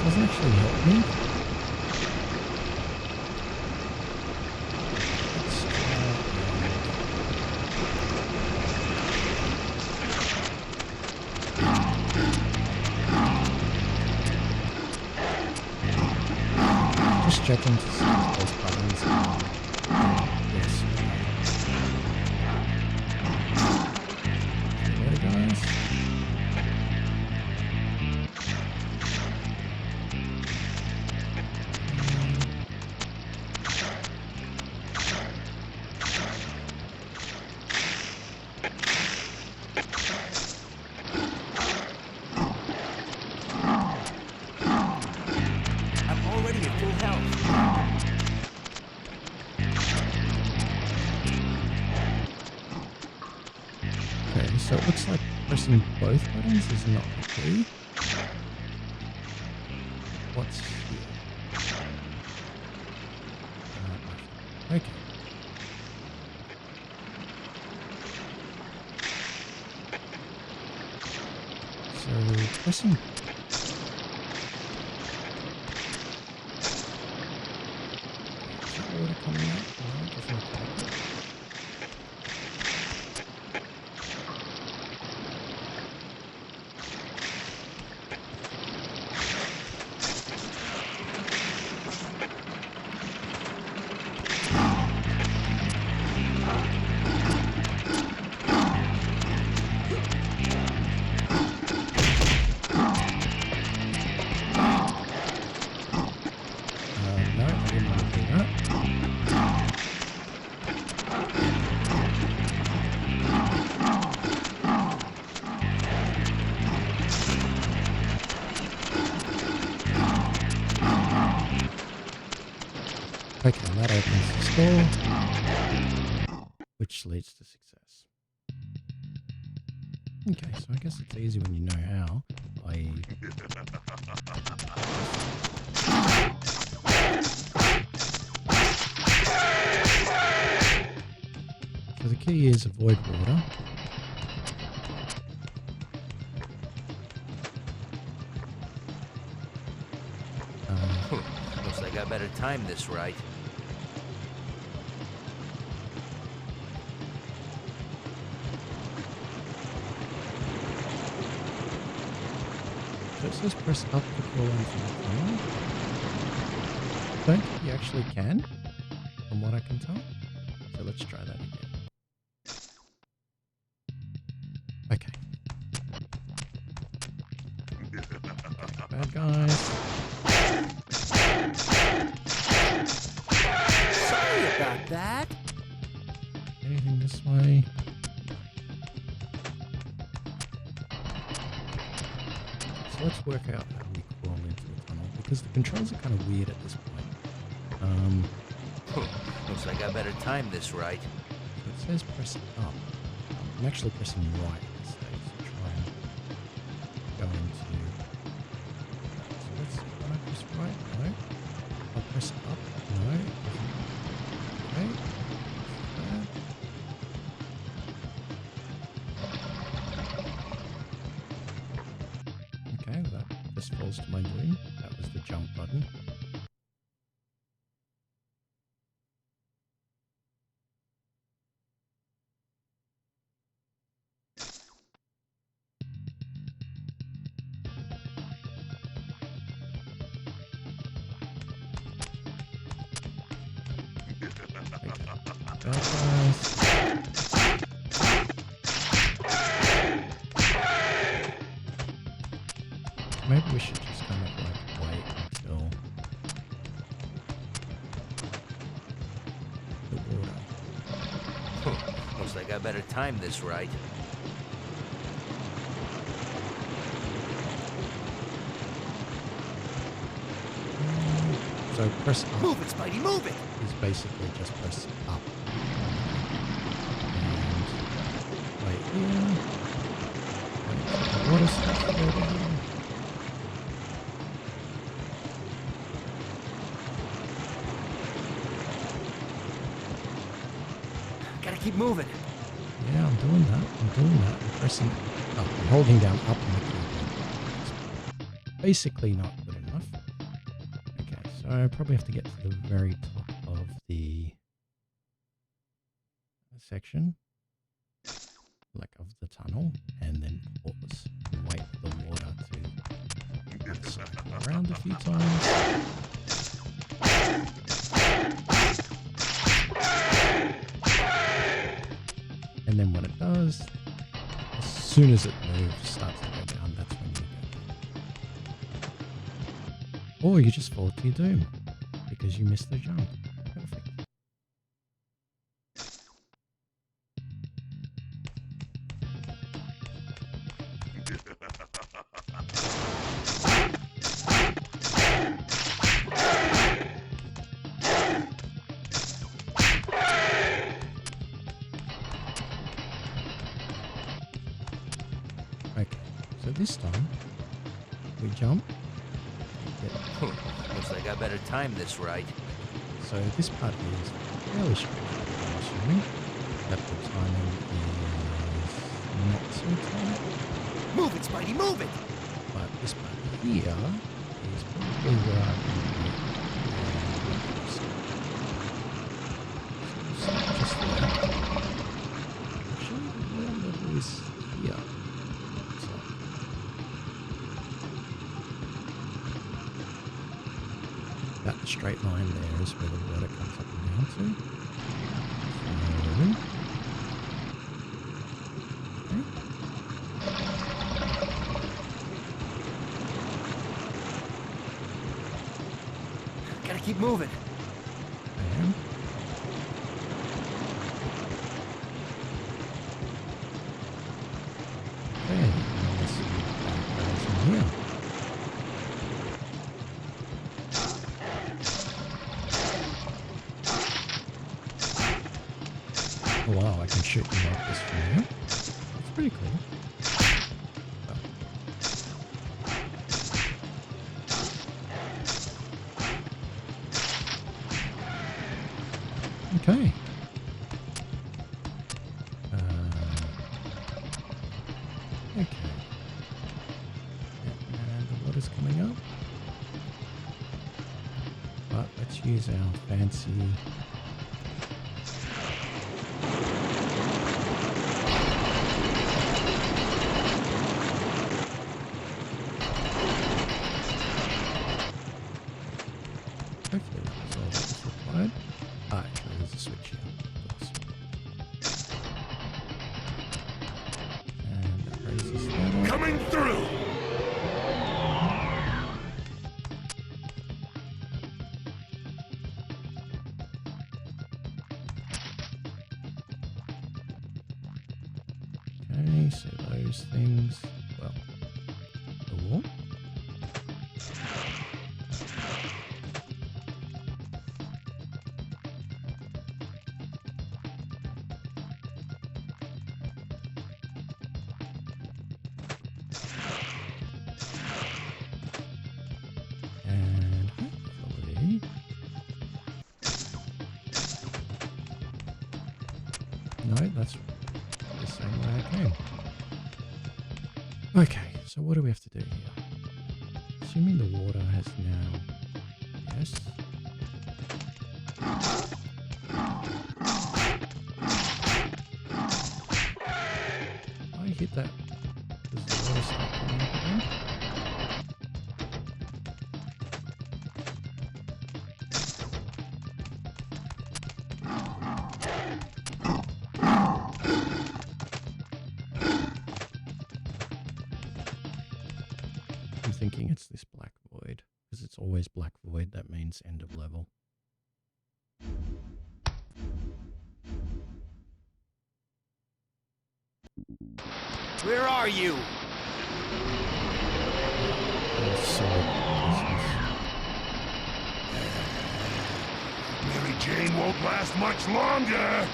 Doesn't actually help me. Let's try. Just checking to see if those buttons are. Yes. There, guys. Okay, so it looks like pressing both buttons is not the key. What's here? Okay. So pressing. Is that water coming out? No, it doesn't look like it. No, I didn't want to do that. Okay, and that opens the door, which leads to success. Okay, so I guess it's easy when you know how. So the key is avoid water. Looks like I better time this right. So it says press up to crawl into the tunnel. I don't think you actually can, from what I can tell. So let's try that again. Okay. Bad guys. Sorry about that. Anything this way? So let's work out how we crawl into the tunnel, because the controls are kind of weird at this point. Looks like I better time this right. So it says press up. I'm actually pressing right at this stage to try and go into... So let's see, can I press right? No. I'll press up? No. Okay. Okay, that just falls to my doom. That was the jump button. Bad guys. Maybe we should just kind of like wait until the water. Looks like I better time this right. So press up Move it, Spidey, move it! is basically just press up. And wait here. Wait for the water starts to go down. Gotta keep moving. Yeah, I'm doing that. I'm pressing up. I'm holding down up on the keyboard. It's basically not good enough. Okay, so I probably have to get to the very top of the section, like of the tunnel, and then pause and wait for the water to cycle around a few times. And then when it does, as soon as it moves, starts to go down, that's when you go. Or you just fall to your doom because you missed the jump. Perfect. Okay, so this time we jump. Looks like I better time this right. So this part here is fairly straightforward, I'm assuming that the timing is not so tight, Move it, Spidey, move it! but this part here is probably where I can so just there. Actually, the water level is here. Looks like. That straight line there is where the water comes up and down to. Okay. Gotta keep moving. I am. Okay, now let's see what goes in here. Oh wow, I can shoot you like this from here. That's pretty cool. Okay. Here's our fancy. Hopefully that's all that's required. Ah, actually there's a switch here, of course. And that raises that up. Coming through! Okay, so those things, well, the wall. And hopefully, no, that's the same way I came. Okay, so what do we have to do here? Assuming the water has now, yes. I hit that. Does the water start coming up again? I'm thinking it's this black void, because it's always black void, that means end of level. Where are you? Sword Mary Jane won't last much longer!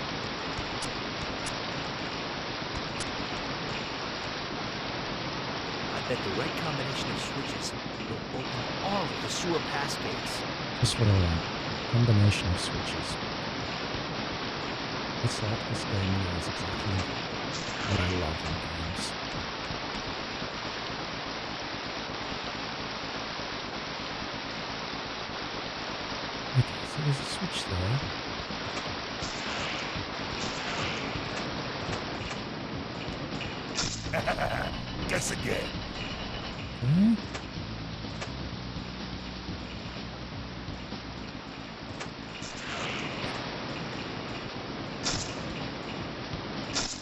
I bet the right combination of switches will open all of the sewer pass gates. Just what I want. Combination of switches. It's like this game knows exactly what I love in games. Okay, so there's a switch there. Guess again. Okay.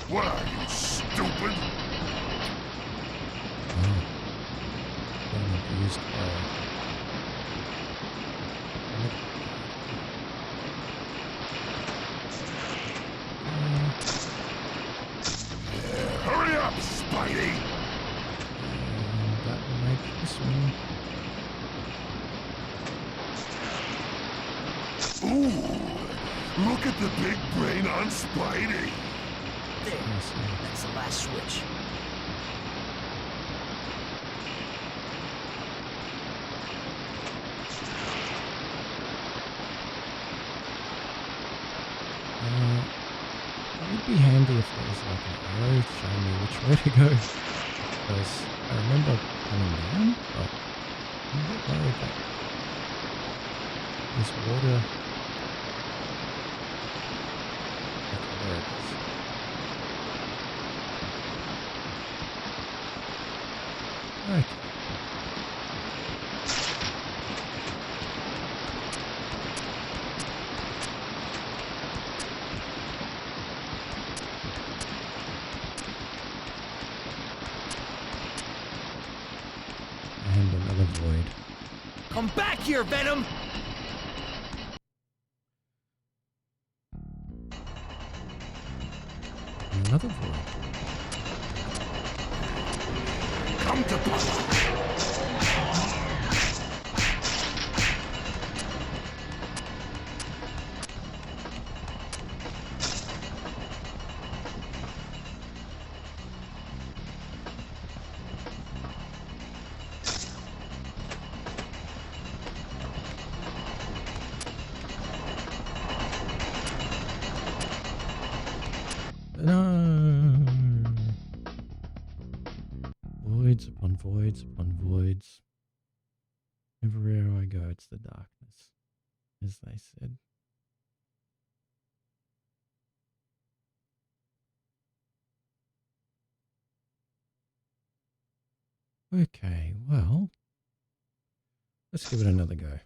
What are you, stupid? Oh. Getting abused by... Hurry up, Spidey! And that will make this one. Ooh, look at the big brain on Spidey. There. I see. That's the last switch. It would be handy if there was like an arrow showing me which way to go. Because I remember coming down, but I'm a bit worried that this water... Okay, there it is. Okay. And another void. Come back here, Venom! And another void. Come to Papa. No! Voids upon voids upon voids. Everywhere I go, it's the darkness. as they said. Okay, well, let's give it another go.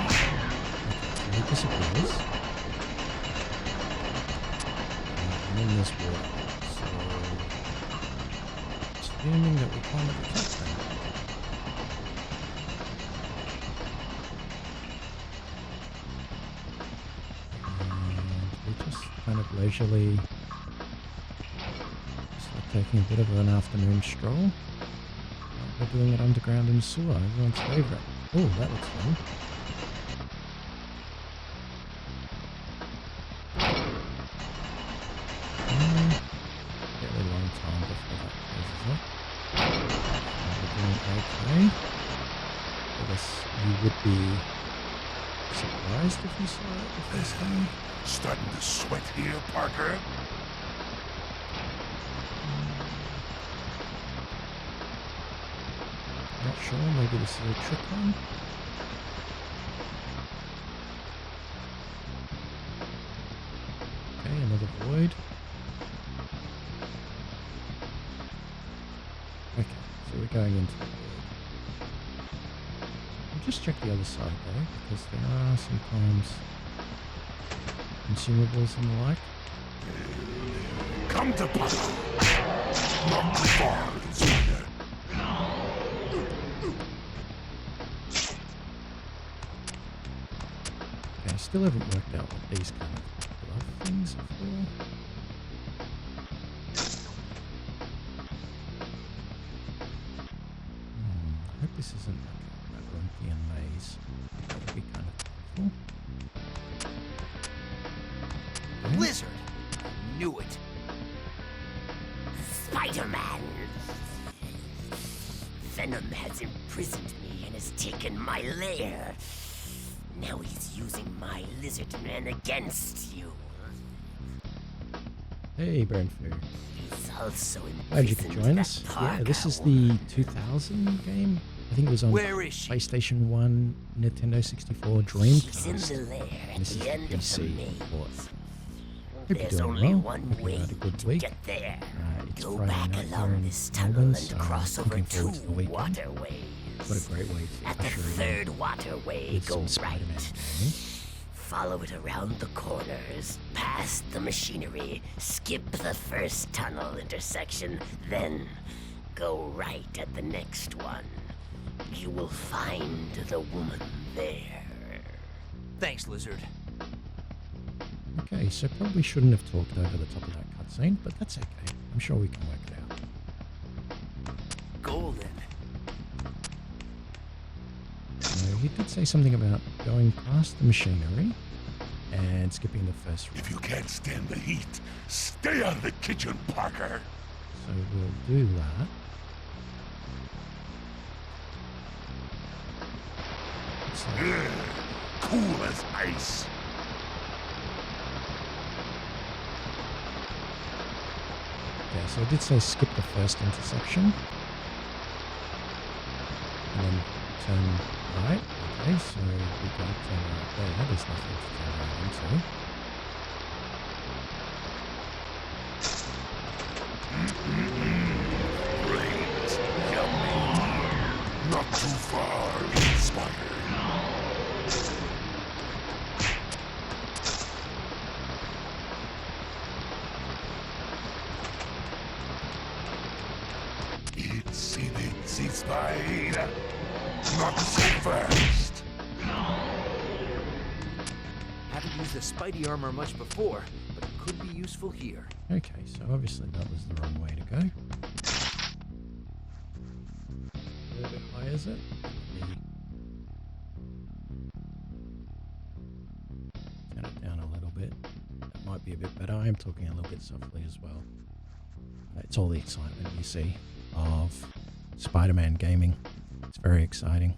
Okay, so it disappears. And then there's water. So, assuming that we climb at the top then. And we just kind of leisurely, just like taking a bit of an afternoon stroll. We're doing it underground in the sewer, everyone's favourite. Oh, that looks fun. Fairly long time before that closes up. We're doing okay. I guess you would be surprised if you saw it the first time. Starting to sweat here, Parker? Not sure, maybe this is a trick one. Okay, another void. Okay, so we're going into the void. We'll just check the other side though, because there are sometimes consumables and the like. Come to Papa. Not too far, Spider. Okay, I still haven't worked out what these kind of glove things are for. I hope this isn't like a labyrinthian maze. That would be kind of painful. Okay. Lizard! I knew it. Spiderman! Venom has imprisoned me and has taken my lair. Now he's using my lizardman against you. Hey, Burnfu. He's also Glad you could imprisoned join that us. Yeah, Parker this is woman. the 2000 game. I think it was on Where is she? PlayStation 1, Nintendo 64, She's in Dreamcast. the lair at This is the the end of the PC maze. port. Hope you're There's doing only well. one Hope you way had a good to week. get there. It's Go Friday back night here along in this tunnel Melbourne, and so cross over looking two forward to the weekend. waterways. What a great way to At the usher in third waterway, with go some right. Spider-Man gaming. Follow it around the corners, past the machinery, skip the first tunnel intersection, then go right at the next one. You will find the woman there. Thanks, Lizard. Okay, so probably shouldn't have talked over the top of that cutscene, but that's okay. I'm sure we can work it out. Golden. So he did say something about going past the machinery and skipping the first round. If you can't stand the heat, stay out of the kitchen, Parker. So we'll do that. So, Cool as ice. okay, so I did say skip the first intersection. And then turn right. Okay, so we can turn right there. There's nothing to turn right into. Great. Yummy. Not too far, Spider. Itsy Spider. Not so fast. Haven't used the Spidey armor much before, but it could be useful here. Okay, so obviously that was the wrong way to go. A little bit high, is it? Turn it down a little bit. That might be a bit better. I am talking a little bit softly as well. It's all the excitement you see of Spider-Man gaming. It's very exciting.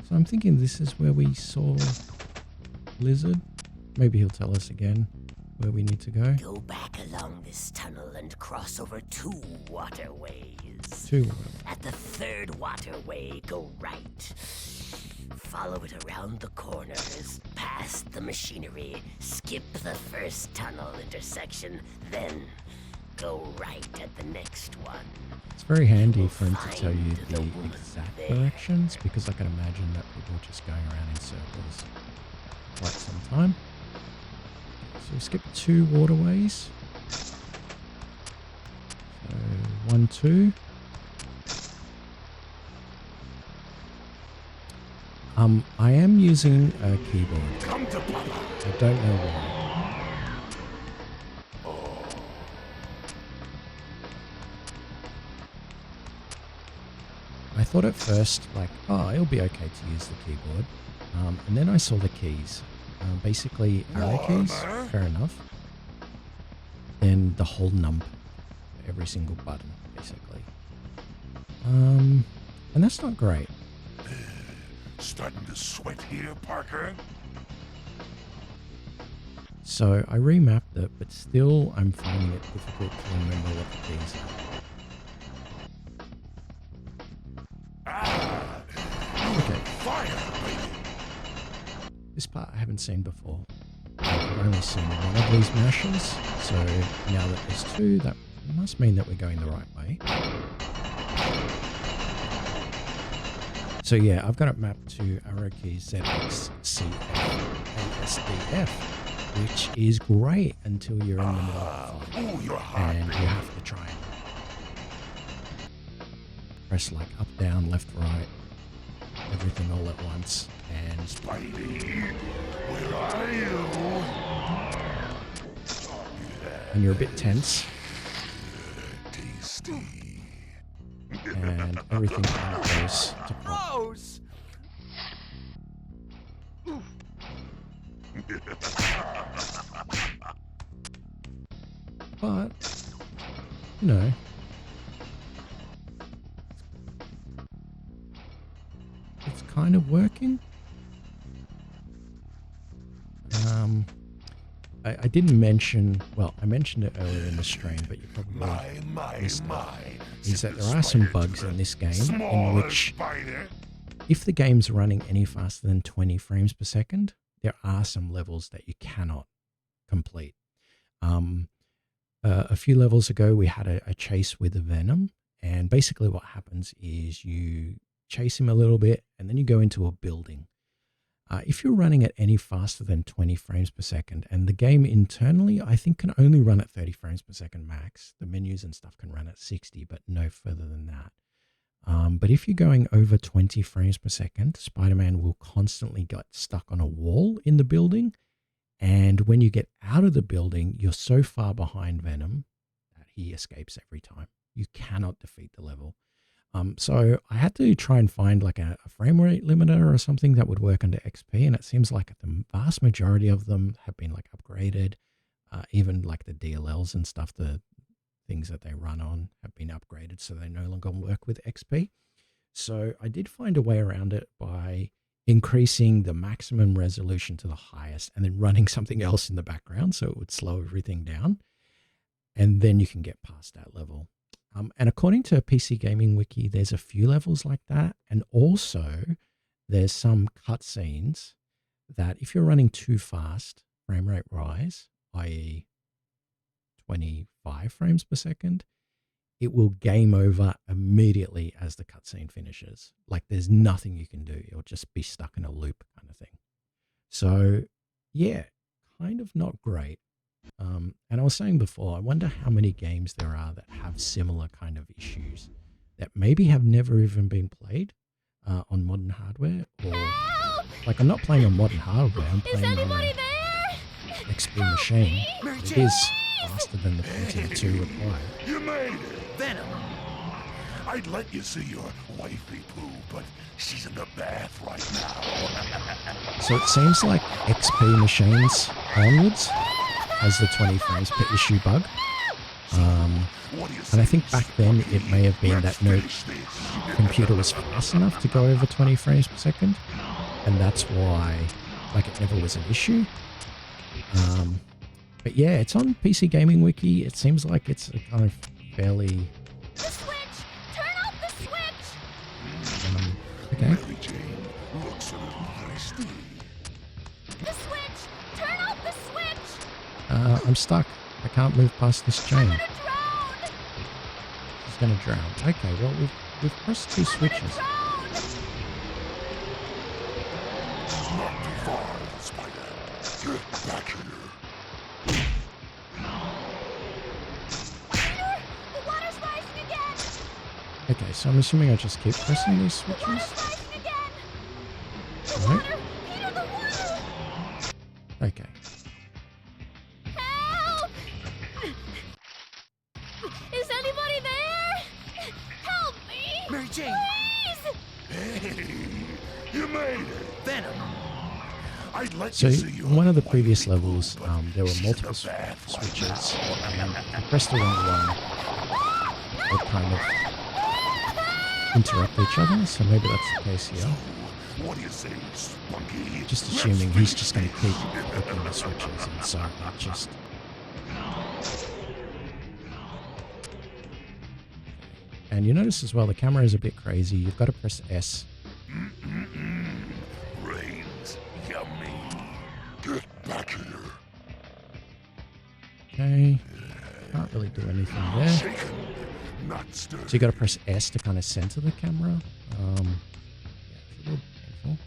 So I'm thinking this is where we saw lizard. Maybe he'll tell us again where we need to go. Go back along this tunnel and cross over 2 waterways. 2. At the 3rd waterway, go right. Follow it around the corners, past the machinery, skip the first tunnel intersection, then go right at the next one. It's very handy for him to tell you the exact directions, because I can imagine that people are just going around in circles for quite some time. So we skip 2 waterways. So 1, 2. I am using a keyboard. Come to Papa. I don't know why. I thought at first, like, oh, it'll be okay to use the keyboard. And then I saw the keys. Basically, arrow keys, fair enough. Then the whole number, every single button, basically. And that's not great. Starting to sweat here, Parker? So I remapped it, but still I'm finding it difficult to remember what the keys are. Okay. Fire, baby! This part I haven't seen before. I've only seen one of these meshes, so now that there's 2, that must mean that we're going the right way. So yeah, I've got it mapped to arrow keys ZX, CF, ASDF, which is great until you're in the middle of the fight. Ooh, you're hot, And you have to try and press like up, down, left, right, everything all at once. And Spidey, where are you? and you're a bit tense, Tasty. and everything kind of goes to pot. Gross! But, you know, it's kind of working. I didn't mention, well, I mentioned it earlier in the stream, but you probably missed it. Is that there are some bugs in this game in which if the game's running any faster than 20 frames per second, there are some levels that you cannot complete. A few levels ago, we had a chase with a Venom, and basically what happens is you chase him a little bit, and then you go into a building. If you're running at any faster than 20 frames per second, and the game internally, I think, can only run at 30 frames per second max. The menus and stuff can run at 60, but no further than that. But if you're going over 20 frames per second, Spider-Man will constantly get stuck on a wall in the building. And when you get out of the building, you're so far behind Venom that he escapes every time. You cannot defeat the level. So I had to try and find like a frame rate limiter or something that would work under XP. And it seems like the vast majority of them have been like upgraded. Even like the DLLs and stuff, the things that they run on have been upgraded, so they no longer work with XP. So I did find a way around it by increasing the maximum resolution to the highest and then running something else in the background so it would slow everything down. And then you can get past that level. And according to PC Gaming Wiki, there's a few levels like that. And also there's some cutscenes that if you're running too fast, frame rate rise, i.e. 25 frames per second, it will game over immediately as the cutscene finishes. Like there's nothing you can do. You'll just be stuck in a loop kind of thing. So yeah, kind of not great. And I was saying before, I wonder how many games there are that have similar kind of issues that maybe have never even been played on modern hardware. Or like I'm not playing on modern hardware, I'm playing on an XP machine. It is faster than the 22 required. You made it! Venom! I'd let you see your wifey poo, but she's in the bath right now. So it seems like XP machines onwards has the 20 frames per issue bug. And I think back then it may have been that no computer was fast enough to go over 20 frames per second. And that's why like it never was an issue. But yeah, it's on PC Gaming Wiki. It seems like it's a kind of fairly... The switch! Turn off the switch! okay. Mary Jane looks a little thirsty. The switch! Turn off the switch! I'm stuck. I can't move past this I'm chain. gonna drown! She's gonna drown. Okay, well, we've pressed 2 switches. Drown! Not too far, Spider. Get back here. Peter! The water's rising again! Okay, so I'm assuming I just keep pressing these The water's switches. rising again! The Right. water! Peter, the water! Okay. Help! Is anybody there? Help me! Mary Jane! Please! Hey, you made it. Venom! I'd let So you see your in one of the wifey previous poo, levels, but there were she's multiple in the bath right switches, now. and if you pressed the wrong one, they'd kind of interrupt each other, so maybe that's the case here. What do you say, Spunky? Just Let's assuming he's finish just going to keep this. flicking the switches, and so it just... And you notice as well, the camera is a bit crazy. You've got to press S. Brains, yummy. Get back here. Okay. Can't really do anything there. Shaken, not stirred. So you got to press S to kind of center the camera. Yeah, it's a little painful.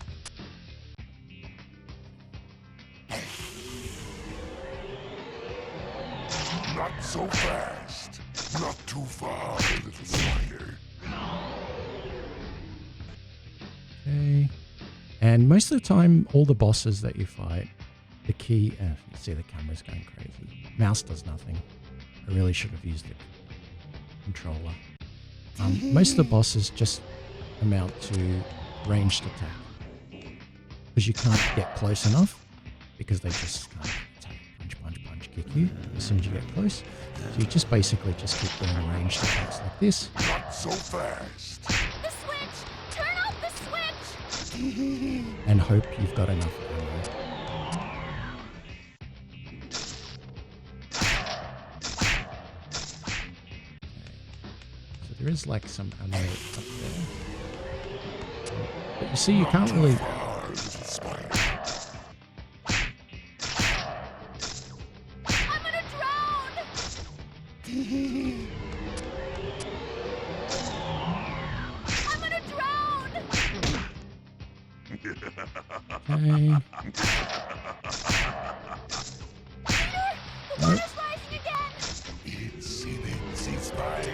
Not so fast. Not too far, little spider. Okay. And most of the time, all the bosses that you fight, the key... you see the camera's going crazy. Mouse does nothing. I really should have used the controller. Most of the bosses just amount to ranged attack. Because you can't get close enough. Because they just kind of attack, punch, kick you as soon as you get close. So you just basically just keep doing ranged attacks like this. Not so fast. The switch! Turn off the switch! And hope you've got enough ammo. So there is like some ammo up there. But you see, you can't really... Far, little spider. I'm gonna drown! I'm gonna drown! Okay. The water's rising again! Itsy spider.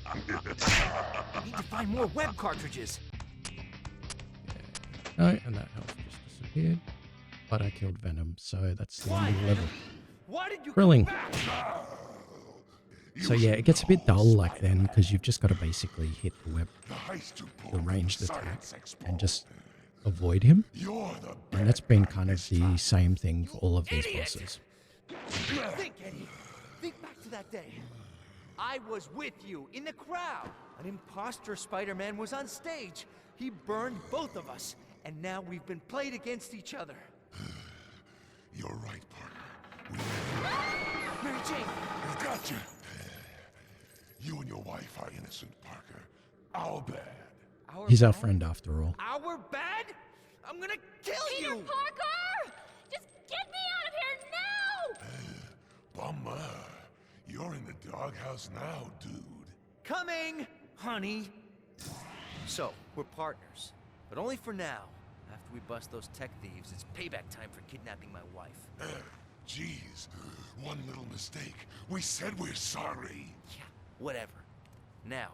I need to find more web cartridges. No, and that health just disappeared. But I killed Venom, so that's the end of the level. Why did you Thrilling. come back? So yeah, it gets a bit dull like then, because you've just got to basically hit the web, The heist you the pulled, ranged attack, science expert. and just avoid him. You're the And that's been kind of the same thing for all of these Idiot! bosses. Think, Eddie. Think back to that day. I was with you in the crowd. An imposter Spider-Man was on stage. He burned both of us, and now we've been played against each other. You're right, Parker. Mary Jane, We've got you. You and your wife are innocent, Parker. Our bad. He's our bad? friend after all. Our bad? I'm gonna kill Peter you! Parker! Just get me out of here now! Bummer. You're in the doghouse now, dude. Coming, honey. So, we're partners, but only for now. After we bust those tech thieves, it's payback time for kidnapping my wife. Jeez, one little mistake. We said we're sorry. Yeah, whatever. Now,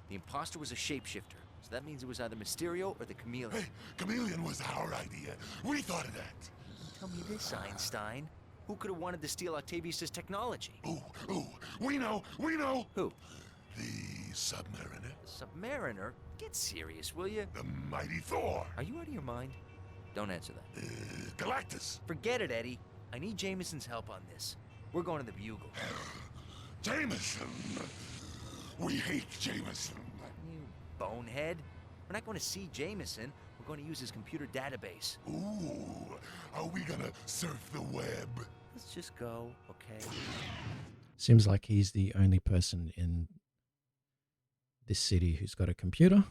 the imposter was a shapeshifter, so that means it was either Mysterio or the Chameleon. Hey, Chameleon was our idea. We thought of that. Tell me this, Einstein. Who could have wanted to steal Octavius' technology? Ooh, we know. Who? The Submariner. Submariner? Get serious, will you? The mighty Thor. Are you out of your mind? Don't answer that. Galactus! Forget it, Eddie. I need Jameson's help on this. We're going to the Bugle. Jameson! We hate Jameson. You bonehead. We're not going to see Jameson. We're going to use his computer database. Ooh, are we gonna surf the web? Let's just go, okay? Seems like he's the only person in this city who's got a computer.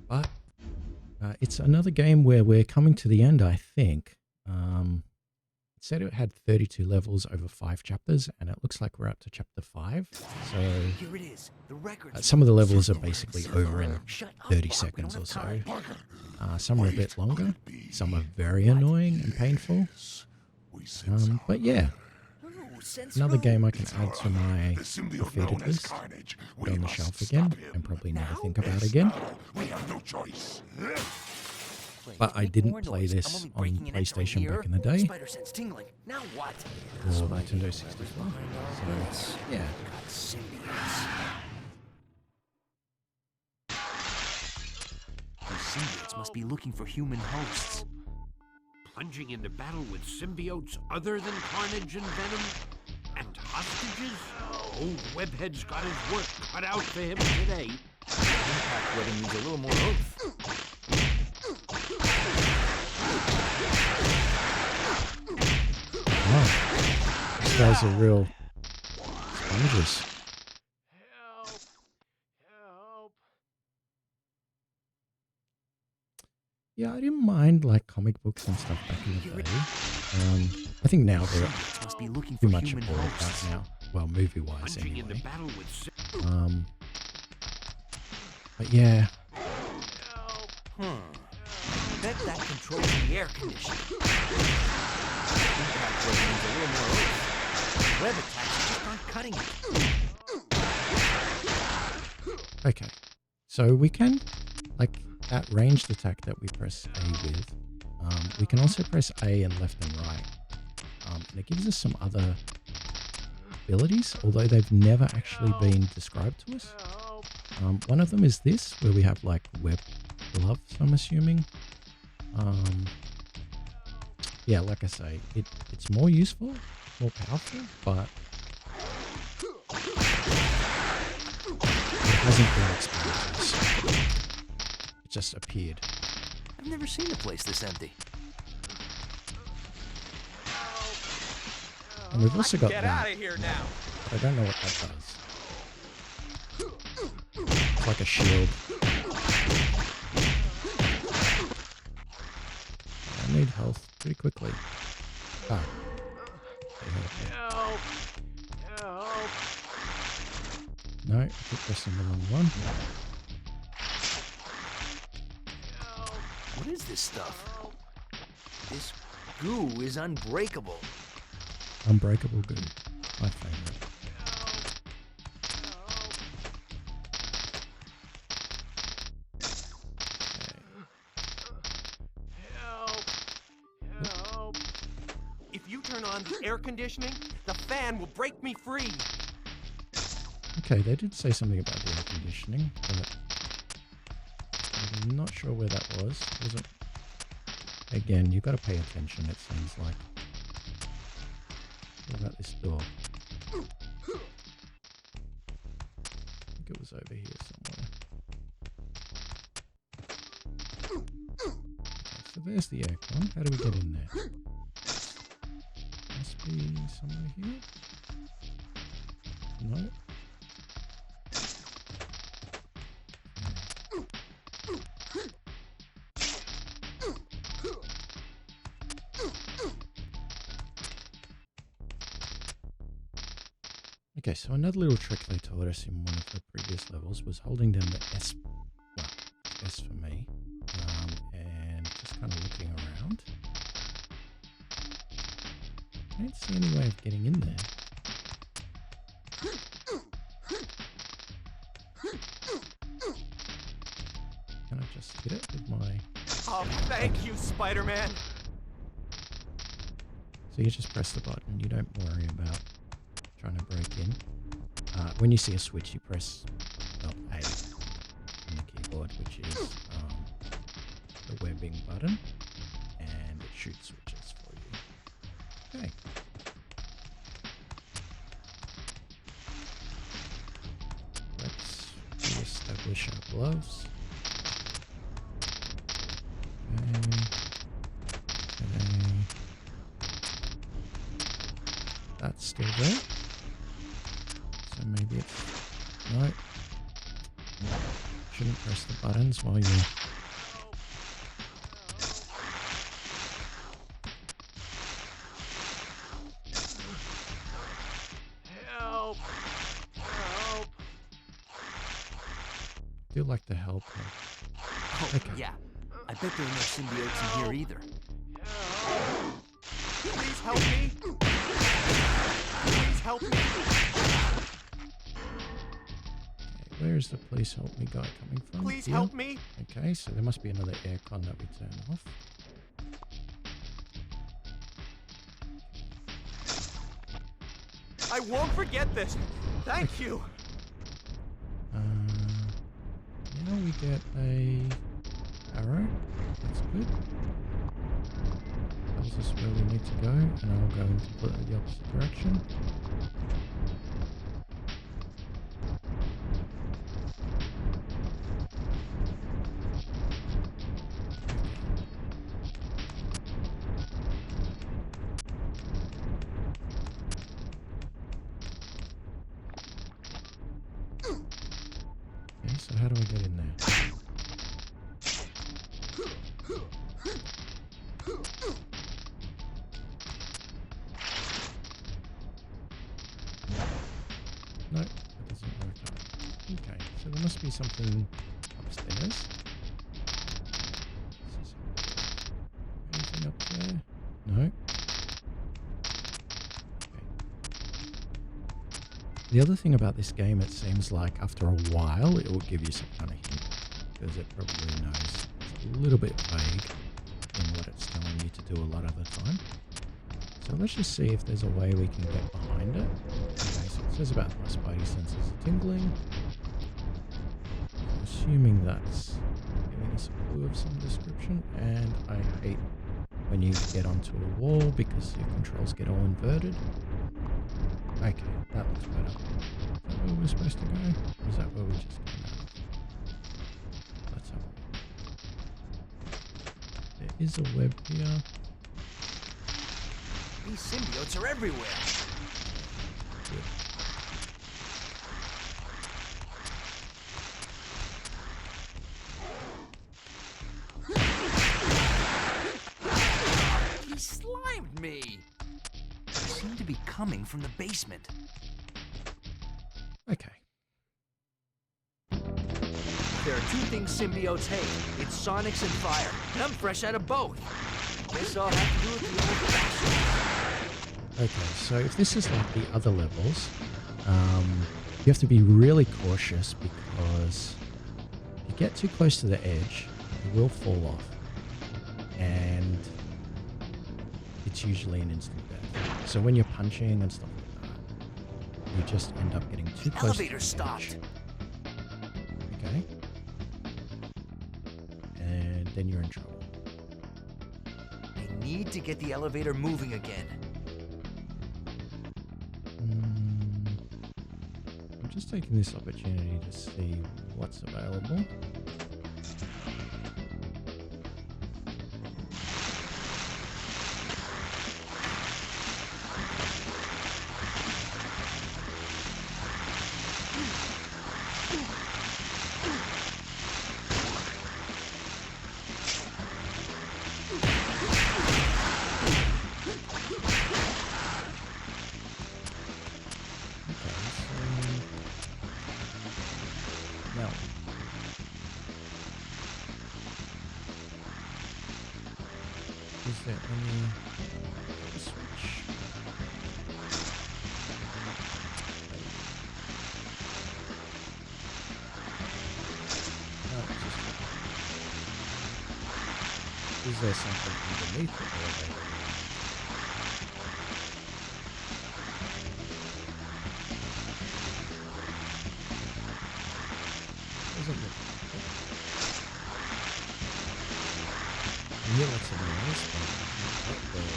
But it's another game where we're coming to the end, I think. It said it had 32 levels over 5 chapters, and it looks like we're up to chapter 5. So Here it is. The records. some of the levels are basically over in Shut up, 30 Bob. We seconds don't or have so. time. Some are a bit longer. Some are very annoying and painful. We sense But yeah, Ooh, sense another room. game I can add to my the symbiote defeated known as list. Carnage. Put We on the must shelf stop again him. and probably never Now? think about Yes, again. we have no choice. Wait, But I make didn't more play noise. this I'm only on breaking and entering PlayStation here. back in the day. Spider sense tingling. Now what? Or Nintendo 64. Yes. So yeah, Got symbiotes. These symbiotes must be looking for human hosts. Plunging into battle with symbiotes other than Carnage and Venom? And hostages? Old Webhead's got his work cut out for him today. Impact wedding needs a little more oomph. wow, these guys are real sponges. Help! Help! Yeah, I didn't mind like comic books and stuff back in the day. I think now they're Must be looking too for much human of all hosts. that now. Well, movie-wise Plunging into anyway. battle with But yeah, Bet that controls the air conditioning. Impact wedding needs a little more oomph. Web attacks just aren't cutting it. okay. So we can, like, that ranged attack that we press A with, we can also press A and left and right. And it gives us some other abilities, although they've never actually been described to us. One of them is this, where we have like web gloves, I'm assuming. Yeah, like I say, it's more useful, more powerful, but it hasn't been explained to us. It just appeared. I've never seen a place this empty. And we've also got Get that. out of here now. I don't know what that does. It's like a shield. I need health pretty quickly. Ah. They hurt me. Help! Help! No, I keep pressing the wrong one. What is this stuff? This goo is unbreakable. Unbreakable goo. My favorite. Help! Help! If you turn on the air conditioning, the fan will break me free. Okay, they did say something about the air conditioning, but I'm not sure where that was. Was it? Again, you've got to pay attention, it seems like. What about this door? I think it was over here somewhere. Okay, so there's the aircon. How do we get in there? Must be somewhere here. No. Okay, so another little trick they told us in one of the previous levels was holding down the S, well, S for me, and just kind of looking around. I don't see any way of getting in there. Can I just hit it with my... Oh, thank you, Spider-Man. So you just press the button, you don't worry about trying to break in. When you see a switch, you press A on the keyboard. keyboard, which is the webbing button, and it shoots switches for you. Okay. Let's reestablish our gloves. Okay. That's still there. So maybe it's... No. Shouldn't press the buttons while you... Help! Help! Do like to help her. Oh, Okay. yeah. I bet there are no symbiotes in here either. Please help me! Please help me! Okay, where is the please help me guy coming from? Please Here? help me! Okay, so there must be another aircon that we turn off. I won't forget this! Thank you! Now we get a arrow. That's good. Tells us where we need to go, and I'll go in completely the opposite direction. Okay, so how do I get in there? No, that doesn't work out. Okay, so there must be something upstairs. Anything up there? No. Okay. The other thing about this game, it seems like after a while it will give you some kind of hint, because it probably knows it's a little bit vague in what it's telling you to do a lot of the time. So let's just see if there's a way we can get behind it. Okay, so it says about my spidey senses are tingling. I'm assuming that's giving us a clue of some description, and I hate when you get onto a wall because your controls get all inverted. Okay, that looks better. Is that where we're supposed to go? Or is that where we just came out of? Let's have a look. There is a web here. These symbiotes are everywhere. Good. He slimed me. They seem to be coming from the basement. Okay. There are two things symbiotes hate. It's sonics and fire. And I'm fresh out of both. Guess I'll have to do it the old-fashioned. Okay, so if this is like the other levels, you have to be really cautious because if you get too close to the edge, you will fall off. And it's usually an instant death. So when you're punching and stuff like that, you just end up getting too close to the Elevator edge. stopped. Okay. And then you're in trouble. I need to get the elevator moving again. I'm just taking this opportunity to see what's available. Now, is there any switch? No, it's just is there something underneath the elevator? Doesn't look like it. hear lots of noise, but oh, there we go.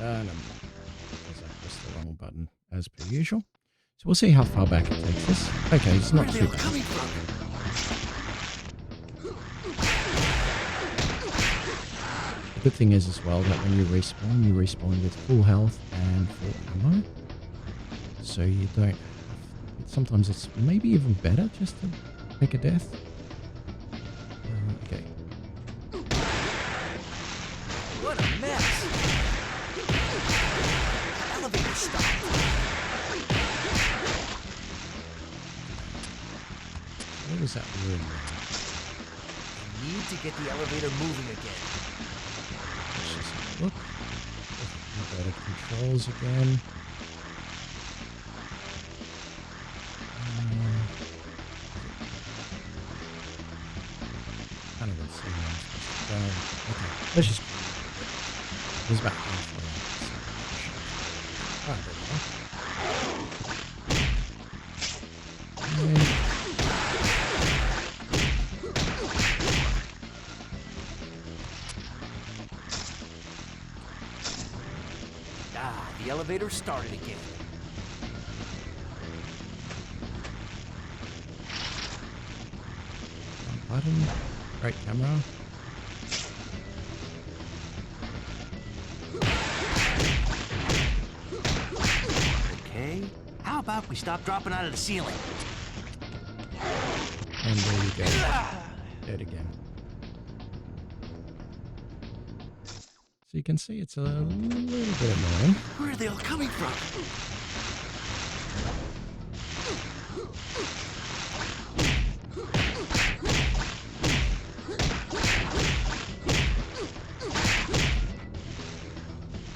No, because I pressed the wrong button as per usual. So we'll see how far back it takes us. Okay, it's not too bad. The good thing is as well that when you respawn with full health and full ammo. So you don't... Sometimes it's maybe even better just to take a death. Okay. What a mess! Elevator stopped. What was that room? We need to get the elevator moving again. Let's just have a look. Go to controls again. Can't even see where I'm supposed to go. Okay, let's just... There's about halfway. Ah, there we go. And The elevator started again. button. Right camera. Okay. How about we stop dropping out of the ceiling? And there you go. Dead again. So you can see it's a little bit annoying. Where are they all coming from?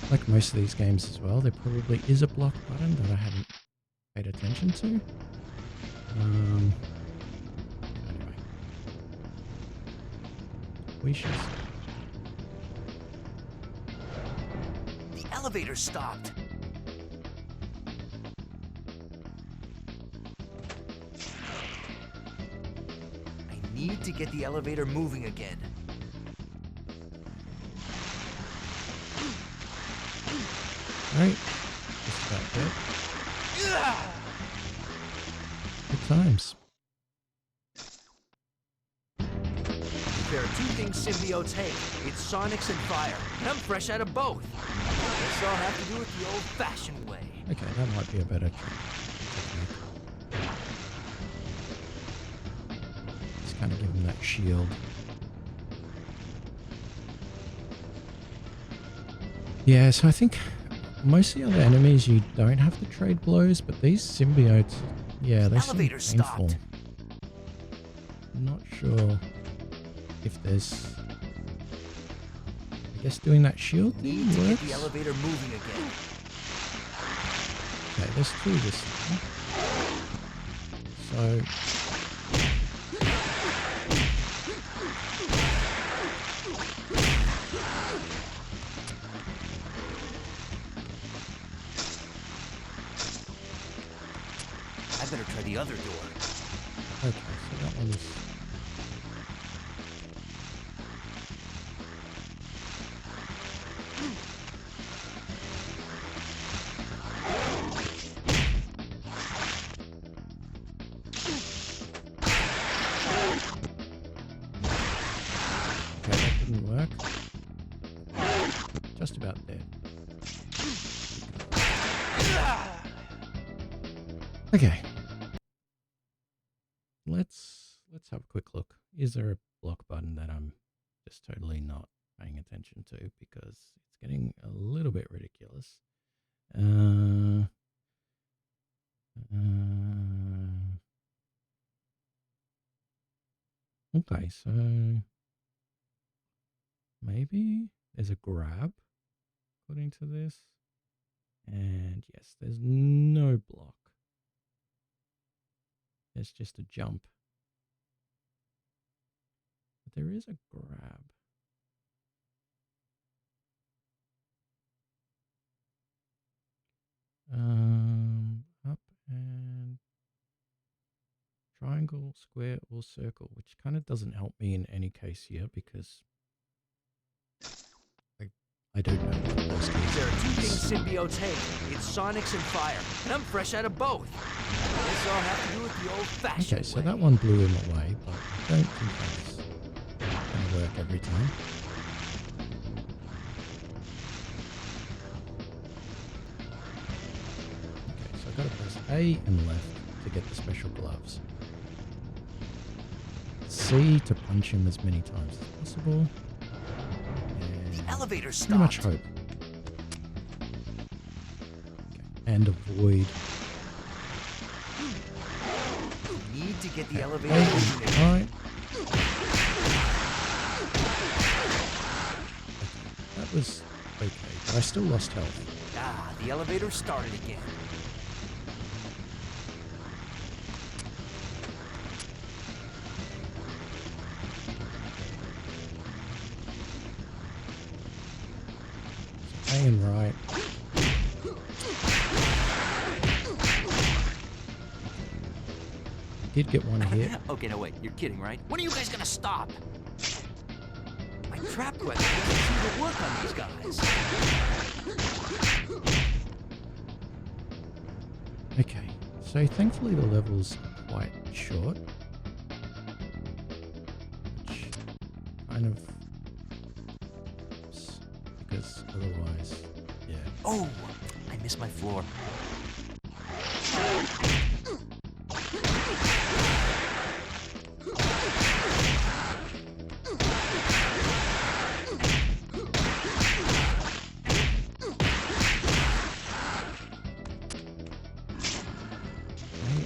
Like most of these games as well, there probably is a block button that I haven't paid attention to. Anyway. We shall see. The elevator stopped. I need to get the elevator moving again. Right. Just about dead. Good times. There are two things symbiotes hate. It's sonics and fire. And I'm fresh out of both. Guess I'll have to do it the old-fashioned way. Okay, that might be a better technique. Just kind of give him that shield. Yeah, so I think most of the other enemies you don't have to trade blows, but these symbiotes, yeah, they seem Elevator painful. stopped. I'm not sure if there's... I guess doing that shield thing Need to get works. the elevator moving again. Okay, there's two this time. So... I better try the other door. Okay, so that one's... Okay, that didn't work. Just about there. Okay. Let's have a quick look. Is there a block button that I'm just totally not paying attention to because it's getting a little bit ridiculous? Okay, so maybe there's a grab according to this. And yes, there's no block. There's just a jump. But there is a grab. Up and triangle, square, or circle, which kind of doesn't help me in any case here because I don't know what those keys There are two are. things symbiotes hate. It's Sonics and fire, and I'm fresh out of both. Guess I'll have to do it the old-fashioned Okay, so way. that one blew him away, but I don't think that's going to work every time. Okay, so I've got to press A and left to get the special gloves. C to punch him as many times as possible. The elevator stopped. Pretty much hope. Okay. And avoid. Need to get the elevator A moving. and right. That was okay, but I still lost health. Ah, the elevator started again. A and right. Did get one hit. Okay, no wait, you're kidding, right? When are you guys gonna stop? My trap weapon doesn't seem to work on these guys. Okay, so thankfully the level's quite short. Which kind of helps, because otherwise, yeah. Oh, I missed my floor.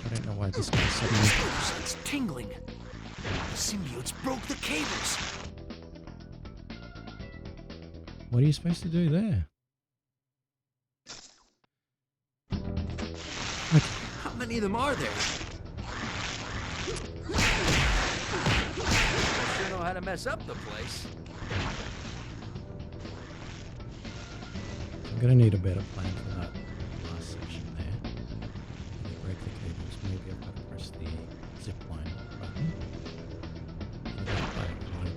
I don't know why this guy suddenly. It's tingling. The symbiotes broke the cables. What are you supposed to do there? Okay. How many of them are there? I sure know how to mess up the place. I'm gonna need a better plan for that last section there. When you break the cables, maybe I've got to press the zip line button. So that I avoid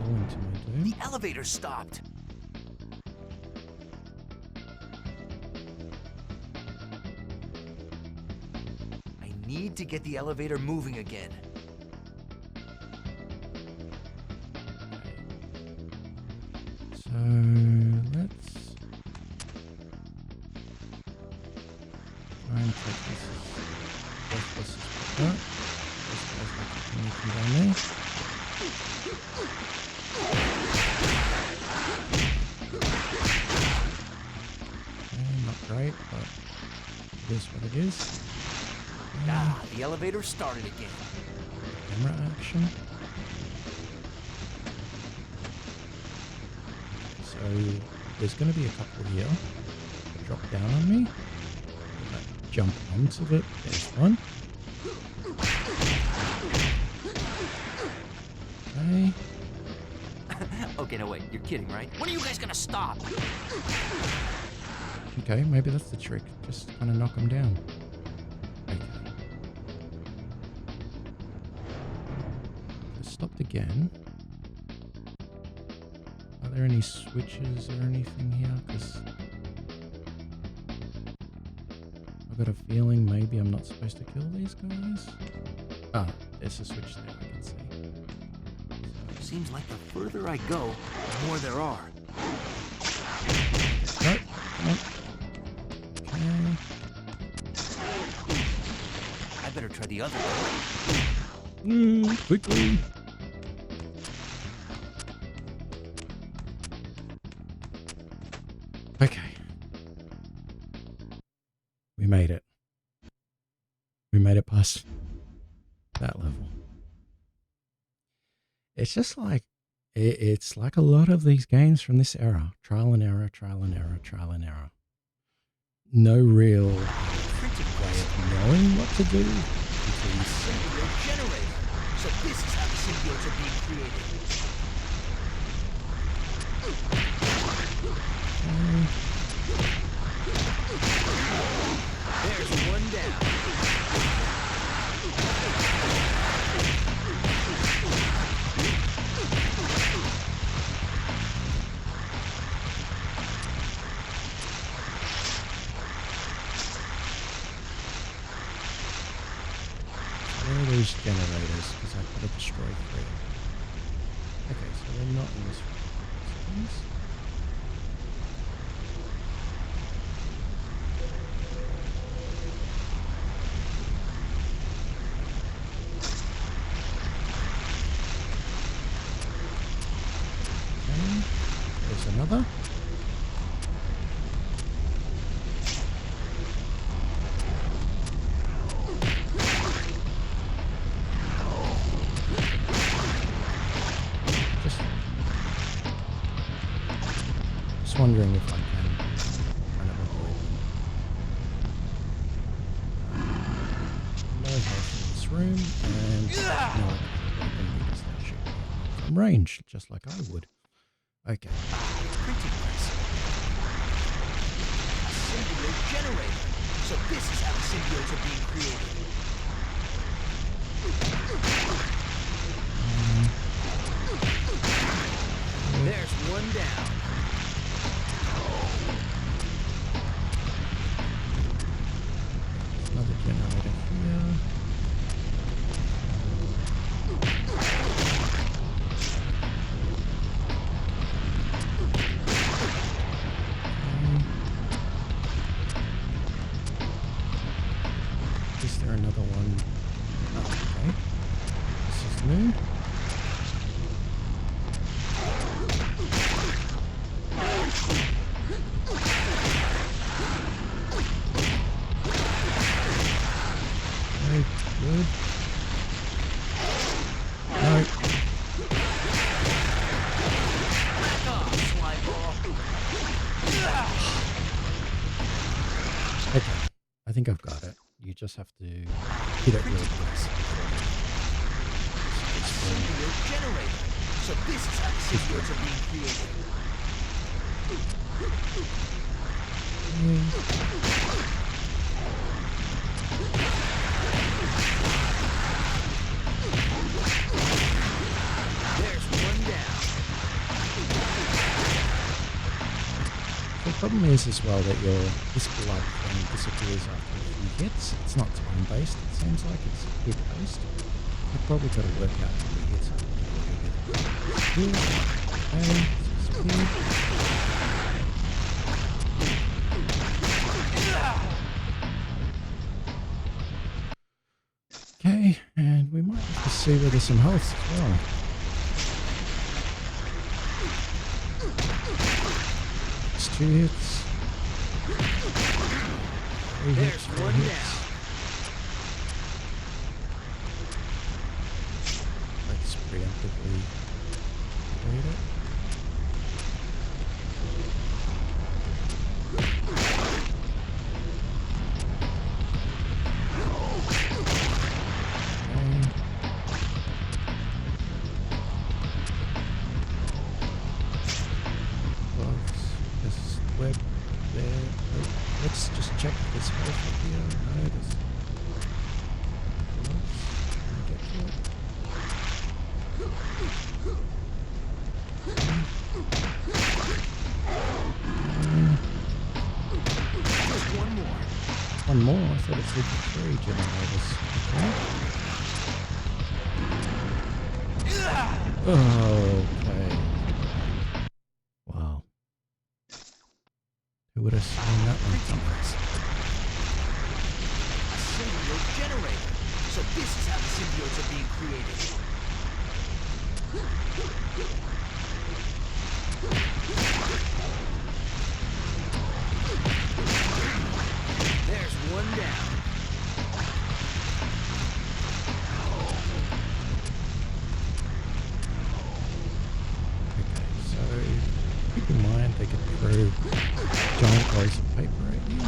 going to my doom. The elevator stopped. I need to get the elevator moving again. So let's try and take this as worthless as we can. This guy's not taking anything down there. Okay, not great, but it is what it is. Ah, the elevator started again. Camera action. So there's going to be a couple here that drop down on me. That jump onto it. There's one. Okay. Okay, no wait, you're kidding, right? When are you guys gonna stop? Okay, maybe that's the trick. Just kind of knock them down. Okay. So stopped again. Are there any switches or anything here? Because I've got a feeling maybe I'm not supposed to kill these guys. Ah, there's a switch there I can see. Seems like the further I go, the more there are. Nope, come on. Okay. I better try the other way. Quickly. Okay. We made it. We made it past that level. It's just like, it's like a lot of these games from this era. Trial and error, trial and error, trial and error. No real way of knowing what to do. Until you see. Symbiote generator. So this is how the symbiotes are being created. There's one down. Where are these generators? Because I've got to destroy 3. Okay, so they're not in this room. Okay, there's another. Just wondering if I can kind of avoid them. No health in this room, and no because they'll shoot me from range, just like I would. Okay. Printing press. A symbiote generator. So this is how the symbiotes are being created. There's one down. Another generator here. Is there another one? Oh, okay. This is new. Okay, good. No. Back off, slime ball. Okay, I think I've got it. You just have to hit it real close. Symbiote generator. So this is how the symbiotes are being created. There's one down. The problem is as well that this blood thing disappears after a few hits. It's not time based. It seems like it's hit based. I've probably got to work out how many hits I'm going to do. Okay, speed. Okay, and we might have to see where there's some health as well. It's 2 hits. 3 There's hits, 4 one hits. down. Let's preemptively avoid it. Web there. Oh, let's just check this health up here. No, there's. Oops. Can I get to it? Just one more. One more? I thought it said 3 generators. Okay. Okay. Wow. Who would have seen that one coming? A symbiote generator. So this is how the symbiotes are being created. There's one down. Okay, so keep in mind they can throw giant rolls of paper at you.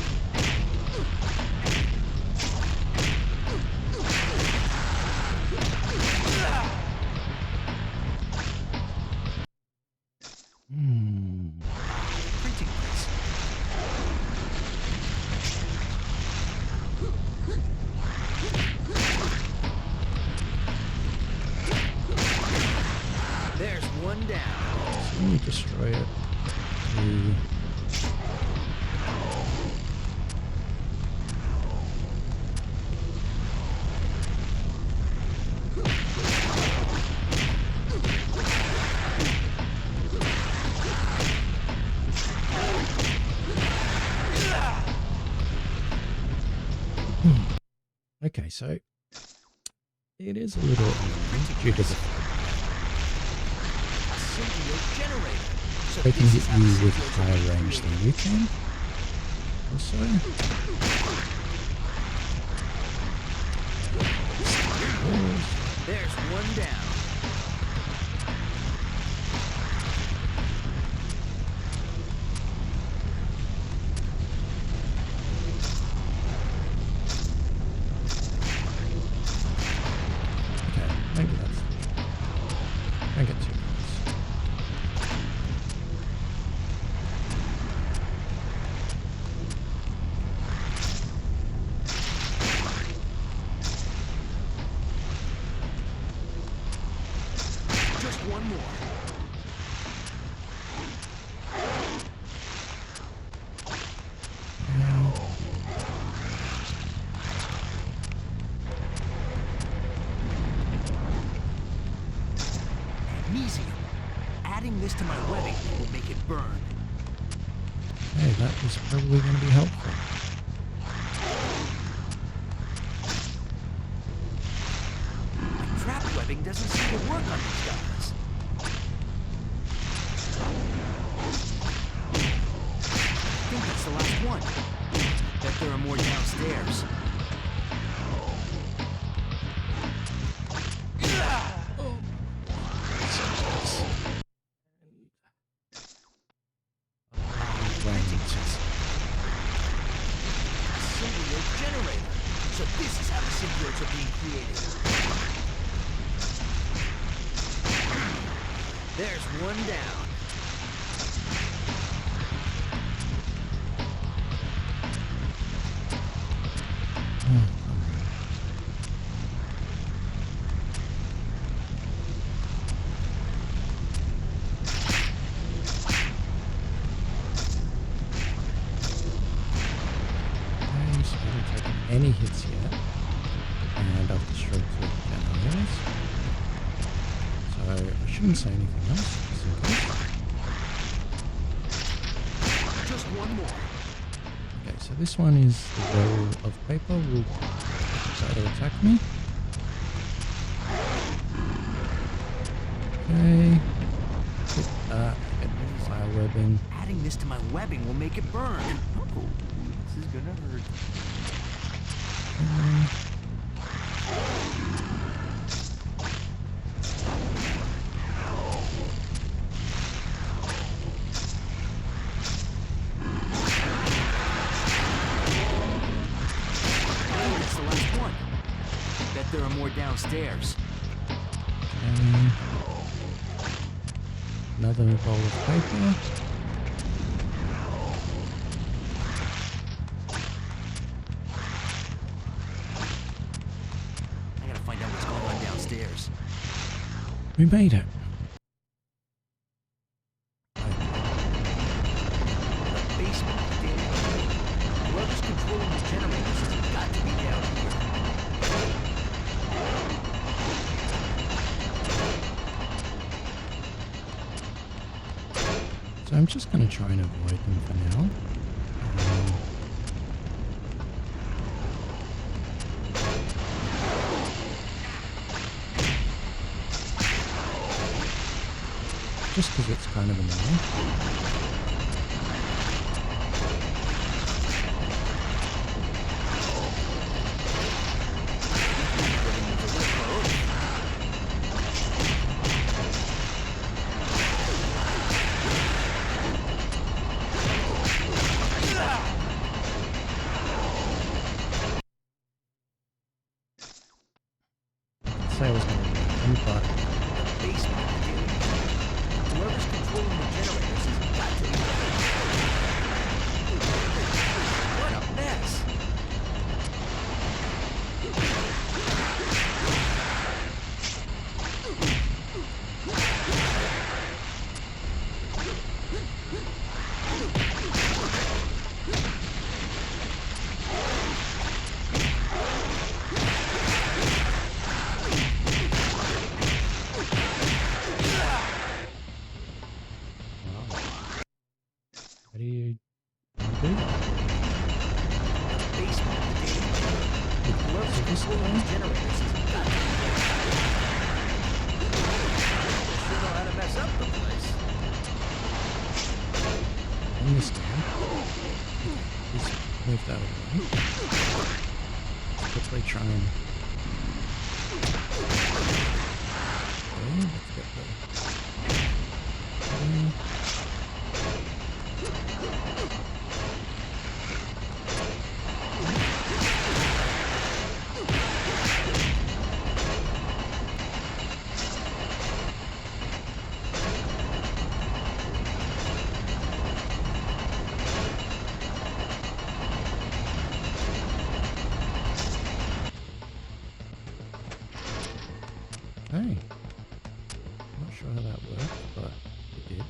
Printing press. A destroy it. The Okay, so it is a little due to the Symbiote generator. So they can this hit is how you the with symbiotes are higher being range than created. you can. Also, There's one down. okay, maybe that's. Don't get too close. Just one more. Magnesium. Adding this to my webbing will make it burn. Hey, that is probably going to be helpful. My trap webbing doesn't seem to work on these guys. I think that's the last one. Bet there are more downstairs. Symbiote generator. So this is how the symbiotes are being created. There's one down. Okay, so I haven't taken any hits yet. And I've destroyed 2 generators. So I shouldn't say anything else, just in case. Just one more. Okay, so this one is the roll of paper will try to attack me. Okay. Hit that, get fire webbing. Adding this to my webbing will make it burn. Oh, this is gonna hurt. That's the last one. Bet there are more downstairs. Okay. Another roll of paper. I gotta find out what's going on downstairs. We made it. The basement of the damn building. Whoever's controlling the generators has got to be down here. So I'm just going to try and avoid them for now. Just because it's kind of annoying. Say I was going to win, but Basement of the damn building. Whoever's controlling the generators has got to be down here. What a mess! this Pulling time. these generators has got to be sure know how to mess up the place. And this time. Just move that away. Quickly try and... Okay, let's get the... Okay. I'm not sure how that worked, but it did.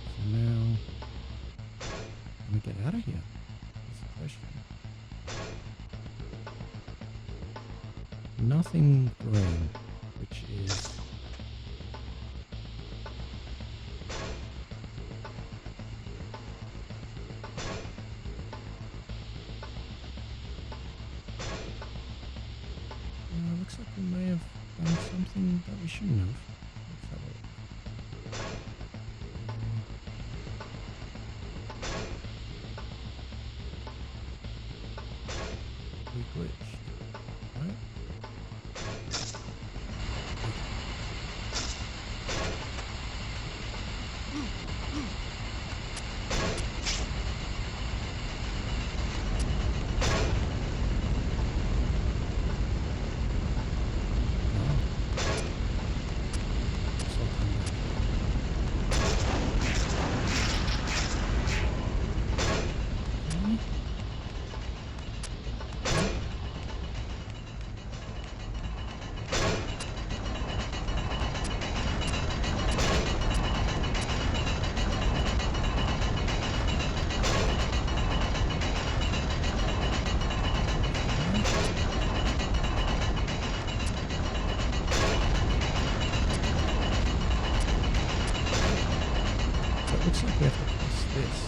So now, can we get out of here? That's the question. Nothing green, which is... looks like we may have done something that we shouldn't have. Let's have a look. We glitched, right? So it looks like we have to press this.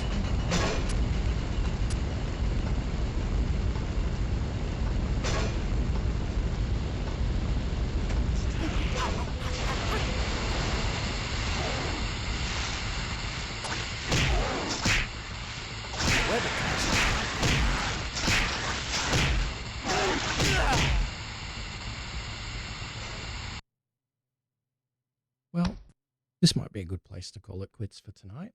Well, this might be a good place to call it quits for tonight.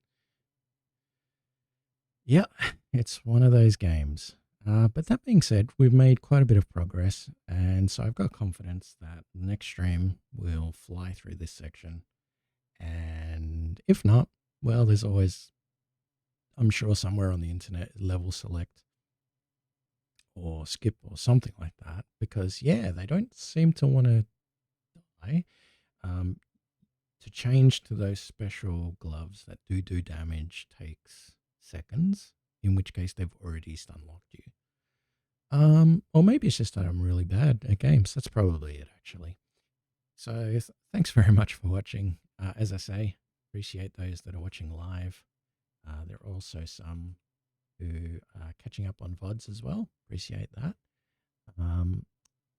Yeah, it's one of those games. But that being said, we've made quite a bit of progress, and so I've got confidence that the next stream will fly through this section. And if not, well, there's always, I'm sure somewhere on the internet, level select or skip or something like that, because yeah, they don't seem to want to die. To change to those special gloves that do damage takes seconds, in which case they've already stun locked you. Or maybe it's just that I'm really bad at games. That's probably it, actually. So thanks very much for watching. As I say, appreciate those that are watching live. There are also some who are catching up on VODs as well. Appreciate that.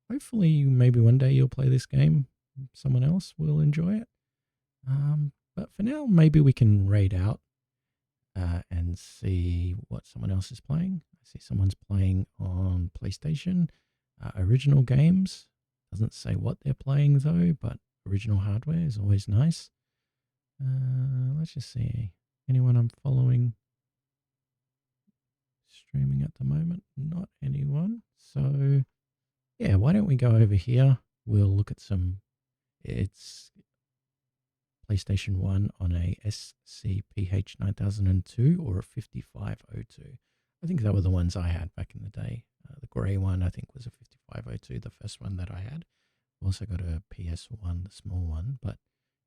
Hopefully, maybe one day you'll play this game. Someone else will enjoy it. But for now, maybe we can raid out and see what someone else is playing. I see someone's playing on PlayStation. Original games. Doesn't say what they're playing though, but original hardware is always nice. Let's just see. Anyone I'm following streaming at the moment? Not anyone. So yeah, why don't we go over here? We'll look at some. It's PlayStation 1 on a SCPH 9002 or a 5502. I think they were the ones I had back in the day. The grey one I think was a 5502, the first one that I had. Also got a PS1, the small one. But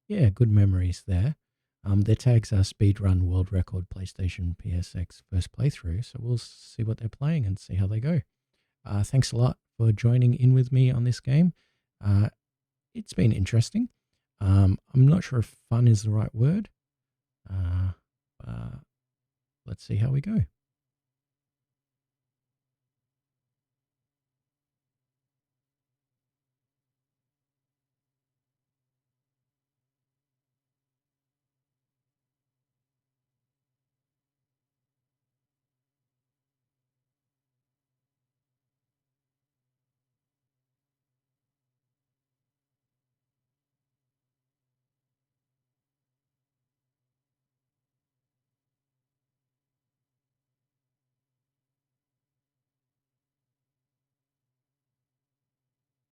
yeah, good memories there. Their tags are speedrun, world record, PlayStation, PSX, first playthrough. So we'll see what they're playing and see how they go. Thanks a lot for joining in with me on this game. It's been interesting. I'm not sure if fun is the right word. Let's see how we go.